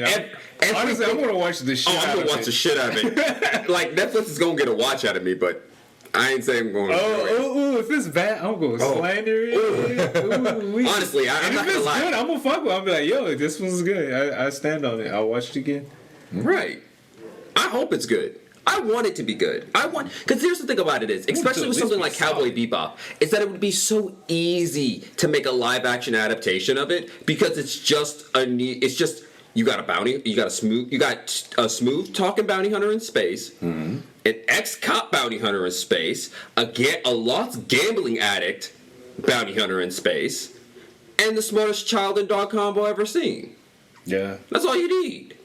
Honestly, I'm gonna watch this shit. I'm gonna watch the shit out of it. Netflix is gonna get a watch out of me, but I ain't saying I'm going to enjoy it. Ooh, if it's bad, I'm going to slander it. Honestly, I'm not if gonna it's lie. good, I'm going to fuck with it. I'll be like, yo, this one's good. I stand on it. I'll watch it again. Right. I hope it's good. I want it to be good. Because here's the thing about it is, especially with something like Cowboy Bebop, is that it would be so easy to make a live action adaptation of it because it's just you got a smooth talking bounty hunter in space, an ex-cop bounty hunter in space, a lost gambling addict bounty hunter in space, and the smartest child and dog combo ever seen. Yeah. That's all you need.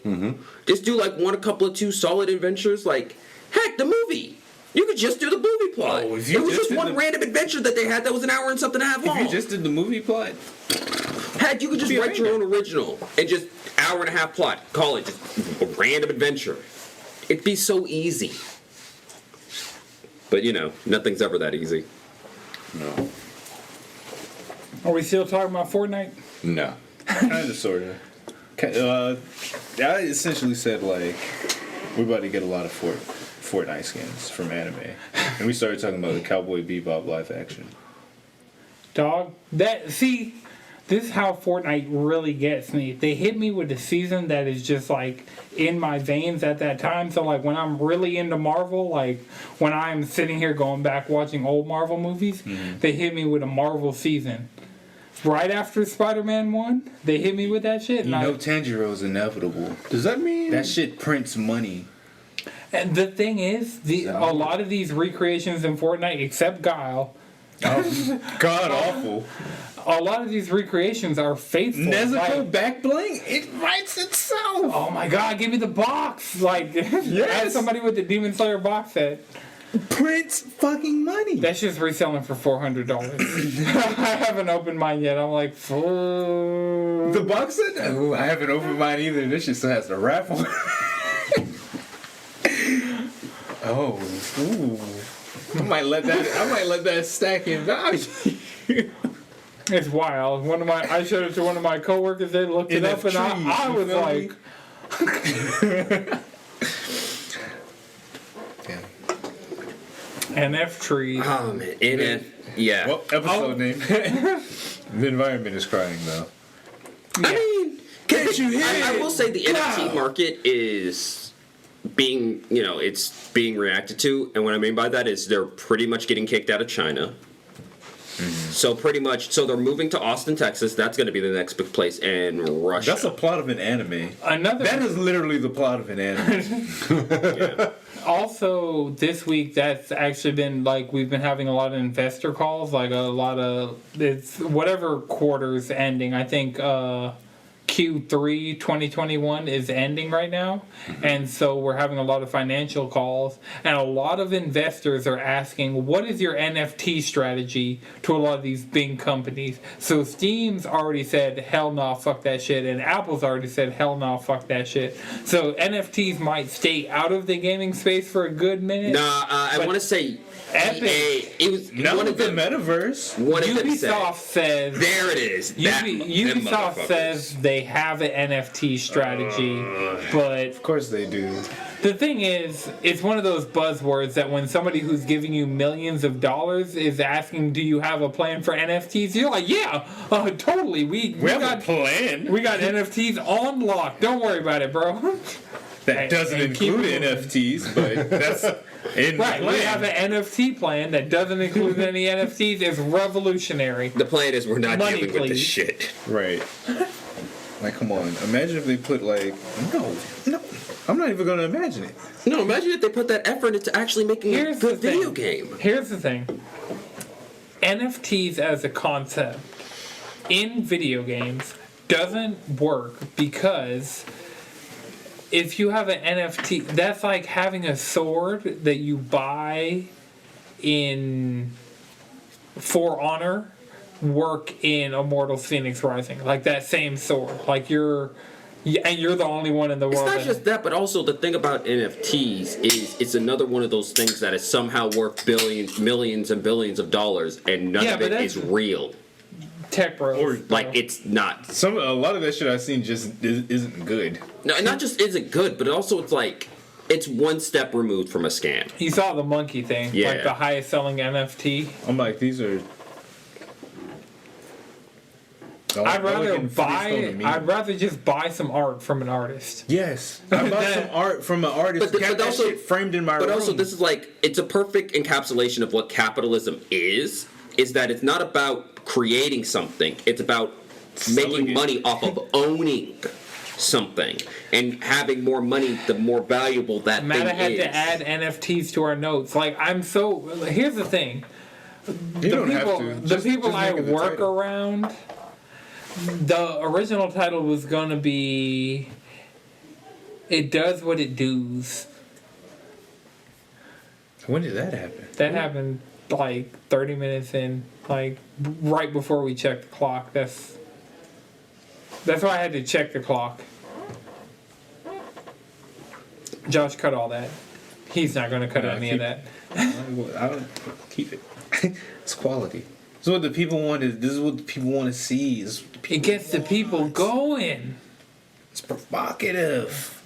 Just do like a couple of two solid adventures. Like, heck, the movie. You could just do the movie plot. Oh, it was just one random adventure that they had that was an hour and something and a half long. If you just did the movie plot, heck, you could just write your own original and just hour and a half plot. Call it just a random adventure. It'd be so easy. But nothing's ever that easy. No. Are we still talking about Fortnite? No. kind of, sort of. I essentially said, like, we're about to get a lot of Fortnite skins from anime. And we started talking about the Cowboy Bebop live action. Dog, this is how Fortnite really gets me. They hit me with a season that is just like in my veins at that time. So like when I'm really into Marvel, like when I'm sitting here going back watching old Marvel movies, they hit me with a Marvel season. Right after Spider-Man 1, they hit me with that shit. Tanjiro's inevitable. Does that mean that shit prints money? And the thing is, a lot of these recreations in Fortnite, except Guile, God awful. A lot of these recreations are faithful. Nezuko back bling, it writes itself. Oh my god, give me the box! Like, add somebody with the Demon Slayer box set. Prints fucking money. That's just reselling for $400. I haven't opened mine yet. I'm like, the box set? Oh, I haven't opened mine either. This shit still has the raffle. Oh, ooh. I might let that stack in value. It's wild. I showed it to one of my coworkers. They looked it up, and I was like, NFTrees. Oh man, yeah. Well, episode name. The environment is crying though. I mean, can't you hear? I will say the NFT market is being, it's being reacted to, and what I mean by that is they're pretty much getting kicked out of China. So they're moving to Austin, Texas. That's going to be the next big place, and Russia. That's a plot of an anime. That is literally the plot of an anime. Yeah. Also, this week, that's actually been, like, we've been having a lot of investor calls, like a lot of, it's whatever quarter's ending. I think Q3 2021 is ending right now, and so we're having a lot of financial calls, and a lot of investors are asking, what is your NFT strategy to a lot of these big companies? So Steam's already said, hell no, fuck that shit, and Apple's already said, hell no, fuck that shit. So NFTs might stay out of the gaming space for a good minute. I want to say Epic. It was not one with of the metaverse. One of them Ubisoft said, says. There it is. Ubisoft says they have an NFT strategy, but of course they do. The thing is, it's one of those buzzwords that when somebody who's giving you millions of dollars is asking, "Do you have a plan for NFTs?" You're like, "Yeah, totally. We have a plan. We got NFTs on lock. Don't worry about it, bro." That doesn't include NFTs, but that's in right. the plan. We have an NFT plan that doesn't include any NFTs. It's revolutionary. The plan is we're not Money, dealing with this shit. Right. Like, come on. Imagine if they put, like... No. I'm not even going to imagine it. No, imagine if they put that effort into actually making a good video game. Here's the thing. NFTs as a concept in video games doesn't work because if you have an NFT, that's like having a sword that you buy in For Honor work in Immortals Phoenix Rising. Like that same sword. Like you're the only one in the world. It's not just that, but also the thing about NFTs is it's another one of those things that is somehow worth millions and billions of dollars, and none of it is real. Tech bros. Like it's not. A lot of that shit I've seen just isn't good. No, not just isn't good, but also it's like it's one step removed from a scam. You saw the monkey thing, Yeah. like the highest selling NFT. I'm like, these are. I'd rather just buy some art from an artist. Yes, I bought some art from an artist. But also shit framed in my room. But also, this is like, it's a perfect encapsulation of what capitalism is that it's not about creating something. It's about making money off of owning something and having more money the more valuable that Matt thing had is. to add NFTs to our notes. Like, here's the thing. The people I work around, the original title was going to be It Does What It Does. When did that happen? That happened like 30 minutes in, like right before we checked the clock. That's why I had to check the clock. Josh cut all that. He's not going to cut any of that. I'll keep it. It's quality. This is what the people want. This is what the people want to see. It gets the people going. It's provocative.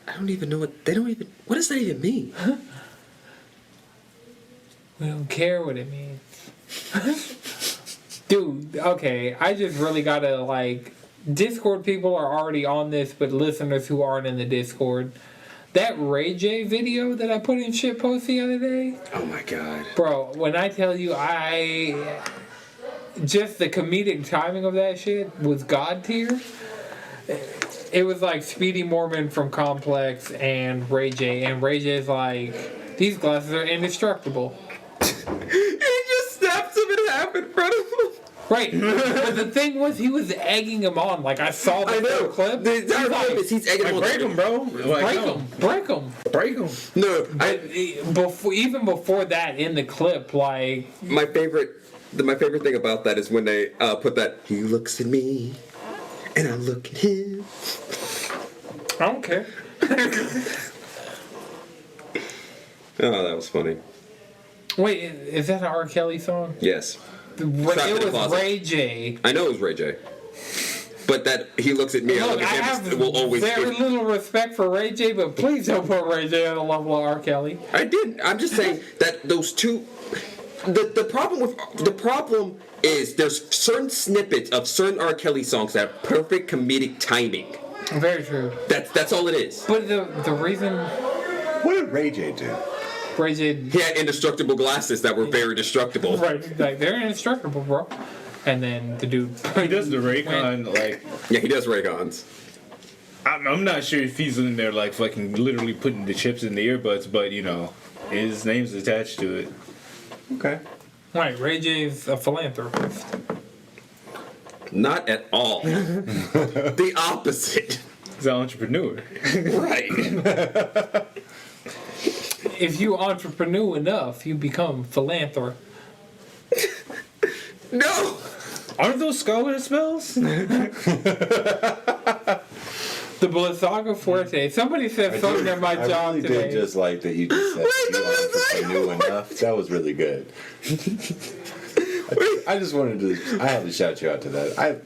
I don't even know what does that even mean? We don't care what it means. Dude, okay, I just really gotta, like, Discord people are already on this, but listeners who aren't in the Discord, that Ray J video that I put in shitpost the other day, Oh my god. bro, when I tell you just the comedic timing of that shit was God tier. It was like Speedy Mormon from Complex and Ray J's like, these glasses are indestructible. He just snaps him in half in front of him. Right, but the thing was, he was egging him on. Like, I saw the full clip. The entire clip is he's egging him on. Break him, bro. Break him. No, Even before that, in the clip, like, my favorite thing about that is when they put that, he looks at me, and I look at him. I don't care. Oh, that was funny. Wait, is that an R. Kelly song? Yes. It was Ray J. I know it was Ray J. But that he looks at me, I Look, look I at have him, will always very little respect for Ray J, but please don't put Ray J on the level of R. Kelly. I didn't. I'm just saying that those two. The problem is there's certain snippets of certain R. Kelly songs that have perfect comedic timing. Very true. That's all it is. But the reason What did Ray J do? Ray J, He had indestructible glasses that were very destructible. right, like, they're indestructible, bro. And then the dude, He does the Raycon, like, Yeah, he does Ray-Cons. I'm not sure if he's in there, like, fucking literally putting the chips in the earbuds, but, you know, his name's attached to it. Okay. right, Ray J's a philanthropist. Not at all. The opposite. He's an entrepreneur. Right. If you entrepreneur enough, you become philanthropist. No. Aren't those scholar spells? The Blizzaga Fuerte. Somebody said something at my job I really today. did just like that you just said you knew enough. That was really good. I just wanted to. I had to shout you out to that.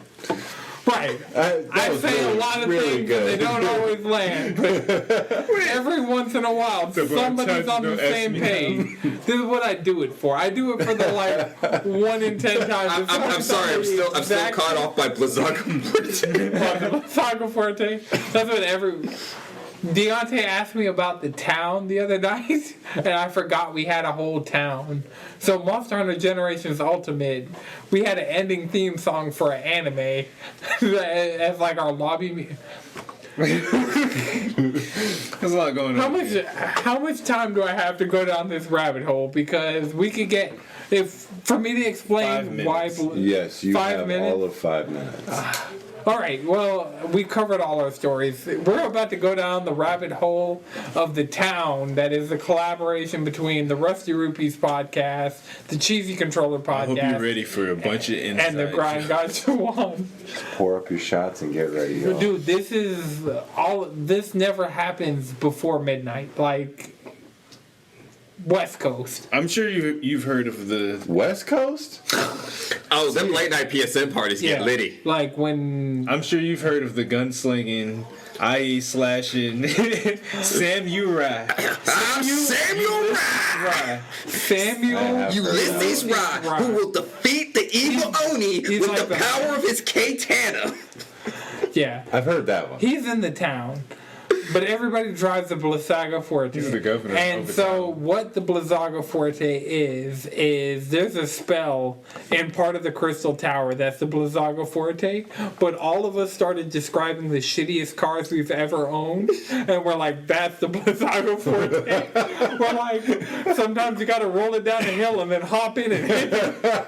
Right. I say really, a lot of really things good. and they don't always land. But every once in a while, somebody's on the same page. This is what I do it for. I do it for the, like, 1 in 10 times. I'm sorry. I'm still caught off by Blizzaga. Blizzaga Fuerte. That's what Deontay asked me about the town the other night, and I forgot we had a whole town. So Monster Hunter Generations Ultimate, we had an ending theme song for an anime as like our lobby. There's a lot going on. How much time do I have to go down this rabbit hole? Because we could get for me to explain why. Yes, you 5 have minutes? all of 5 minutes. All right, well, we've covered all our stories. We're about to go down the rabbit hole of the town that is a collaboration between the Rusty Rupees podcast, the Cheesy Controller podcast, I hope you're ready for a bunch of insight. and the Grind Gotcha One. Pour up your shots and get ready, y'all. Dude, this never happens before midnight. Like, West Coast. I'm sure you've heard of the West Coast? Oh, them late night PSN parties get litty. Like when I'm sure you've heard of the gunslinging, IE slashing Samurai. I'm Samuel Rye. Samuel Ulysses Rye, who will defeat the evil Oni with like the power of his katana. Yeah. I've heard that one. He's in the town. But everybody drives the Blizzaga Forte. He's the governor. And so what the Blizzaga Forte is there's a spell in part of the Crystal Tower that's the Blizzaga Forte, but all of us started describing the shittiest cars we've ever owned, and we're like, that's the Blizzaga Forte. We're like, sometimes you gotta roll it down the hill and then hop in and hit it.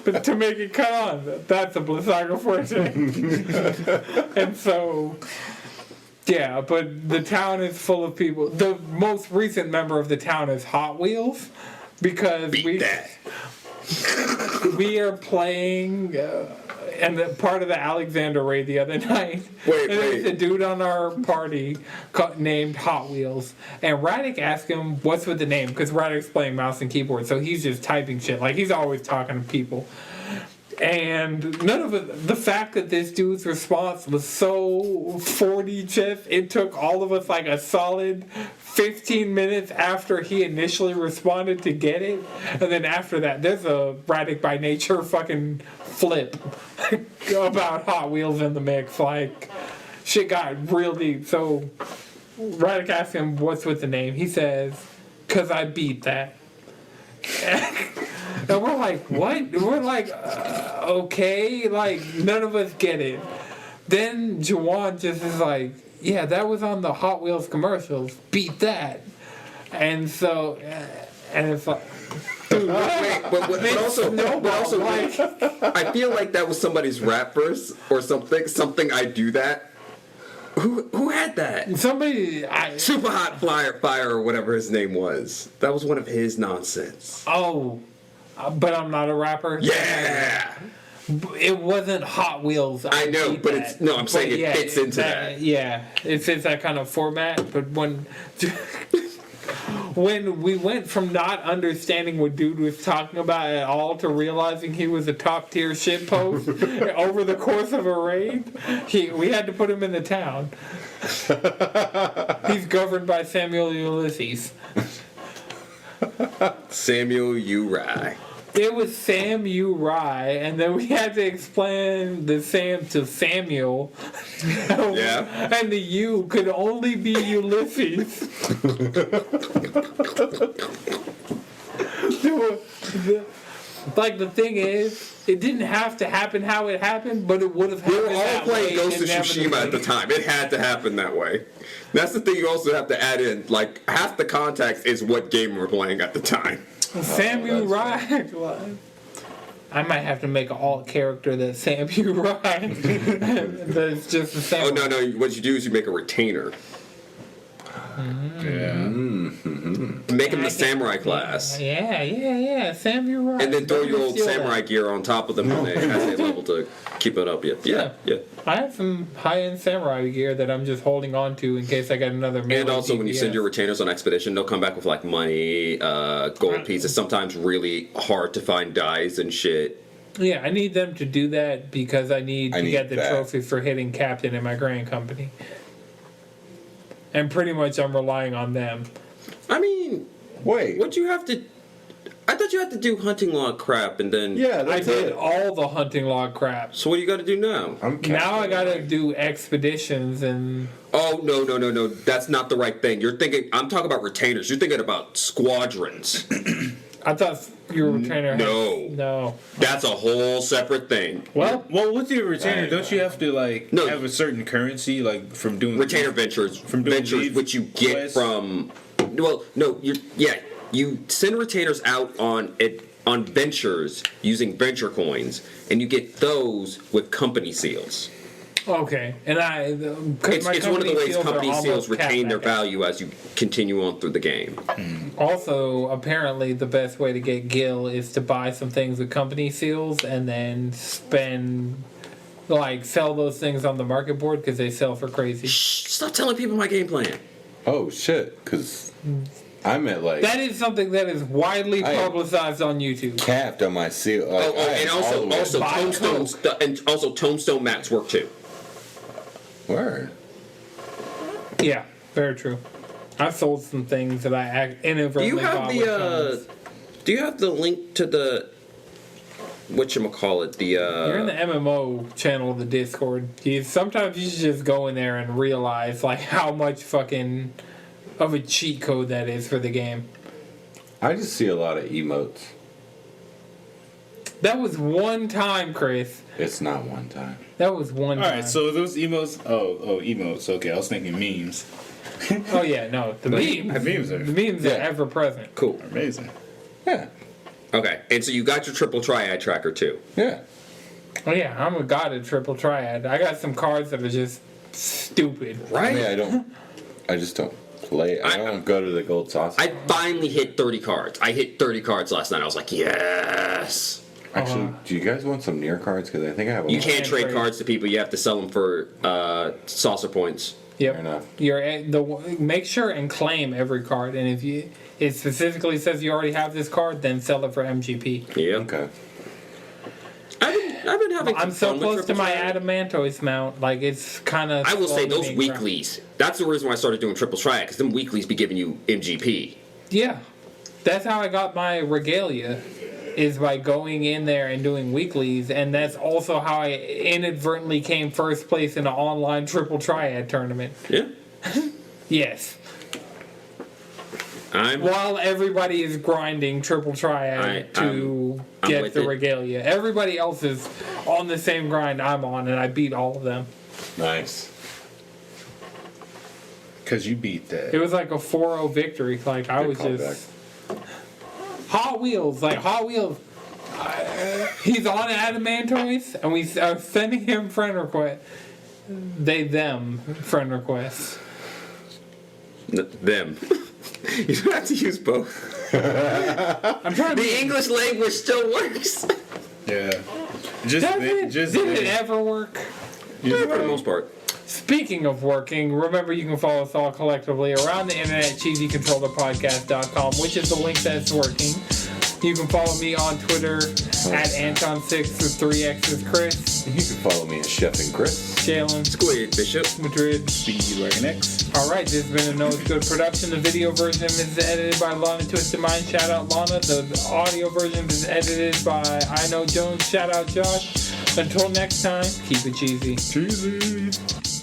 But to make it cut on, that's the Blizzaga Forte. And so... yeah, but the town is full of people. The most recent member of the town is Hot Wheels, because we are playing and part of the Alexander raid the other night. Wait. There's a dude on our party named Hot Wheels, and Raddick asked him what's with the name, because Raddick's playing mouse and keyboard, so he's just typing shit. Like, he's always talking to people. And none of it, the fact that this dude's response was so 4D chess, it took all of us like a solid 15 minutes after he initially responded to get it. And then after that, there's a Raddick by nature fucking flip about Hot Wheels in the mix. Like, shit got real deep. So Raddick asked him, what's with the name? He says, 'cause I beat that. And we're like, what? We're like, okay. Like, none of us get it. Then Jawan just is like, yeah, that was on the Hot Wheels commercials. Beat that. And so, and it's like, dude, But also, like, I feel like that was somebody's rap verse or something I do that. Who had that? somebody, Super Hot Fire or whatever his name was. That was one of his nonsense. but I'm not a rapper. Yeah. It wasn't Hot Wheels. I know, but it's no. I'm saying it fits into that. Yeah, it fits that kind of format. But when we went from not understanding what dude was talking about at all to realizing he was a top tier shitpost over the course of a raid, we had to put him in the town. He's governed by Samuel Ulysses. Samuel U. Rye. It was Sam U. Rye, and then we had to explain the Sam to Samuel. Yeah. And the U could only be Ulysses. Like, the thing is, it didn't have to happen how it happened, but it would have happened. We were all playing Ghost of Tsushima at the time. It had to happen that way. That's the thing you also have to add in. Like, half the context is what game we're playing at the time. Samuel Rye. I might have to make an alt character that's Samuel Rye. That's just the same. Oh, no. What you do is you make a retainer. Yeah. Make him the samurai class. Yeah. Samuel Rye. And then throw your old samurai gear on top of them as they level to keep it up. Yeah. I have some high-end samurai gear that I'm just holding on to in case I get another melee And also, DPS. when you send your retainers on expedition, they'll come back with like money, gold pieces. Sometimes really hard to find dyes and shit. Yeah, I need them to do that because I need to get the trophy for hitting captain in my grand company. And pretty much I'm relying on them. I mean, wait, what you have to? I thought you had to do hunting log crap and then. Yeah, I did all the hunting log crap. So what do you got to do now? Now I gotta do expeditions and. Oh no! That's not the right thing. You're thinking. I'm talking about retainers. You're thinking about squadrons. I thought your retainer. No. That's a whole separate thing. Well, with your retainer, don't you have to have a certain currency like from doing retainer ventures, which you get from. Well, no, you send retainers out on ventures using venture coins, and you get those with company seals. Okay, and it's one of the ways company seals retain their value as you continue on through the game. Also, apparently, the best way to get gil is to buy some things with company seals and then sell those things on the market board because they sell for crazy. Shh, stop telling people my game plan. Oh shit! Because I meant like That is something that is widely I- publicized on YouTube. capped on my seal. Like, Oh, and also tombstones and also tombstone mats work too. Word. Yeah, very true. I've sold some things that I Do inadvertently you have bought with cones. Do you have the link to the whatchamacallit? You're in the MMO channel of the Discord. Sometimes you should just go in there and realize like how much fucking of a cheat code that is for the game. I just see a lot of emotes. That was one time, Chris. It's not one time. That was one All time. right, so those emotes. Oh, emotes. Okay, I was thinking memes. Oh yeah, no, the memes. Memes are The memes are Yeah. ever present. Cool. amazing. Yeah. Okay, and so you got your triple triad tracker too. Yeah. Oh yeah, I'm a god at triple triad. I got some cards that are just stupid. Right? I just don't play. I don't go to the gold sauce. I finally hit 30 cards. I hit 30 cards last night. I was like, yes. Actually, do you guys want some near cards? Because I think I have a You lot. can't trade trade. cards to people. You have to sell them for saucer points. Yep. Fair enough. Make sure and claim every card, and if it specifically says you already have this card, then sell it for MGP. Yeah. Okay. I've been having. I'm some so fun with close to triple my triad. Adamantoise mount, like it's kind of. I will say those weeklies. That's the reason why I started doing triple triad, because them weeklies be giving you MGP. Yeah, that's how I got my regalia, is by going in there and doing weeklies, and that's also how I inadvertently came first place in an online triple triad tournament. Yeah. Yes, I'm. while everybody is grinding triple triad to I'm get with the it. regalia, everybody else is on the same grind I'm on, and I beat all of them. Nice. Because you beat It that. was like a 4-0 victory. Like I was Good just Hot Wheels, like Hot Wheels. He's on Adamantoise, and we are sending him friend request. Them friend requests. Them. You don't have to use both. I'm trying to. The English language still works. Yeah. Just, Did it ever work? Yeah, for the most part. Speaking of working, remember you can follow us all collectively around the internet at cheesycontrollerpodcast.com, which is the link that's working. You can follow me on Twitter at Anton6 with 3 X's Chris, You can follow me at Chef and Chris. Jalen, Squid Bishop. Madrid. Speedwagon X. Alright, this has been a No It's Good production. The video version is edited by Lana Twisted Mind. Shout out Lana. The audio version is edited by Iknowjones. Shout out Josh. Until next time, keep it cheesy. Cheesy.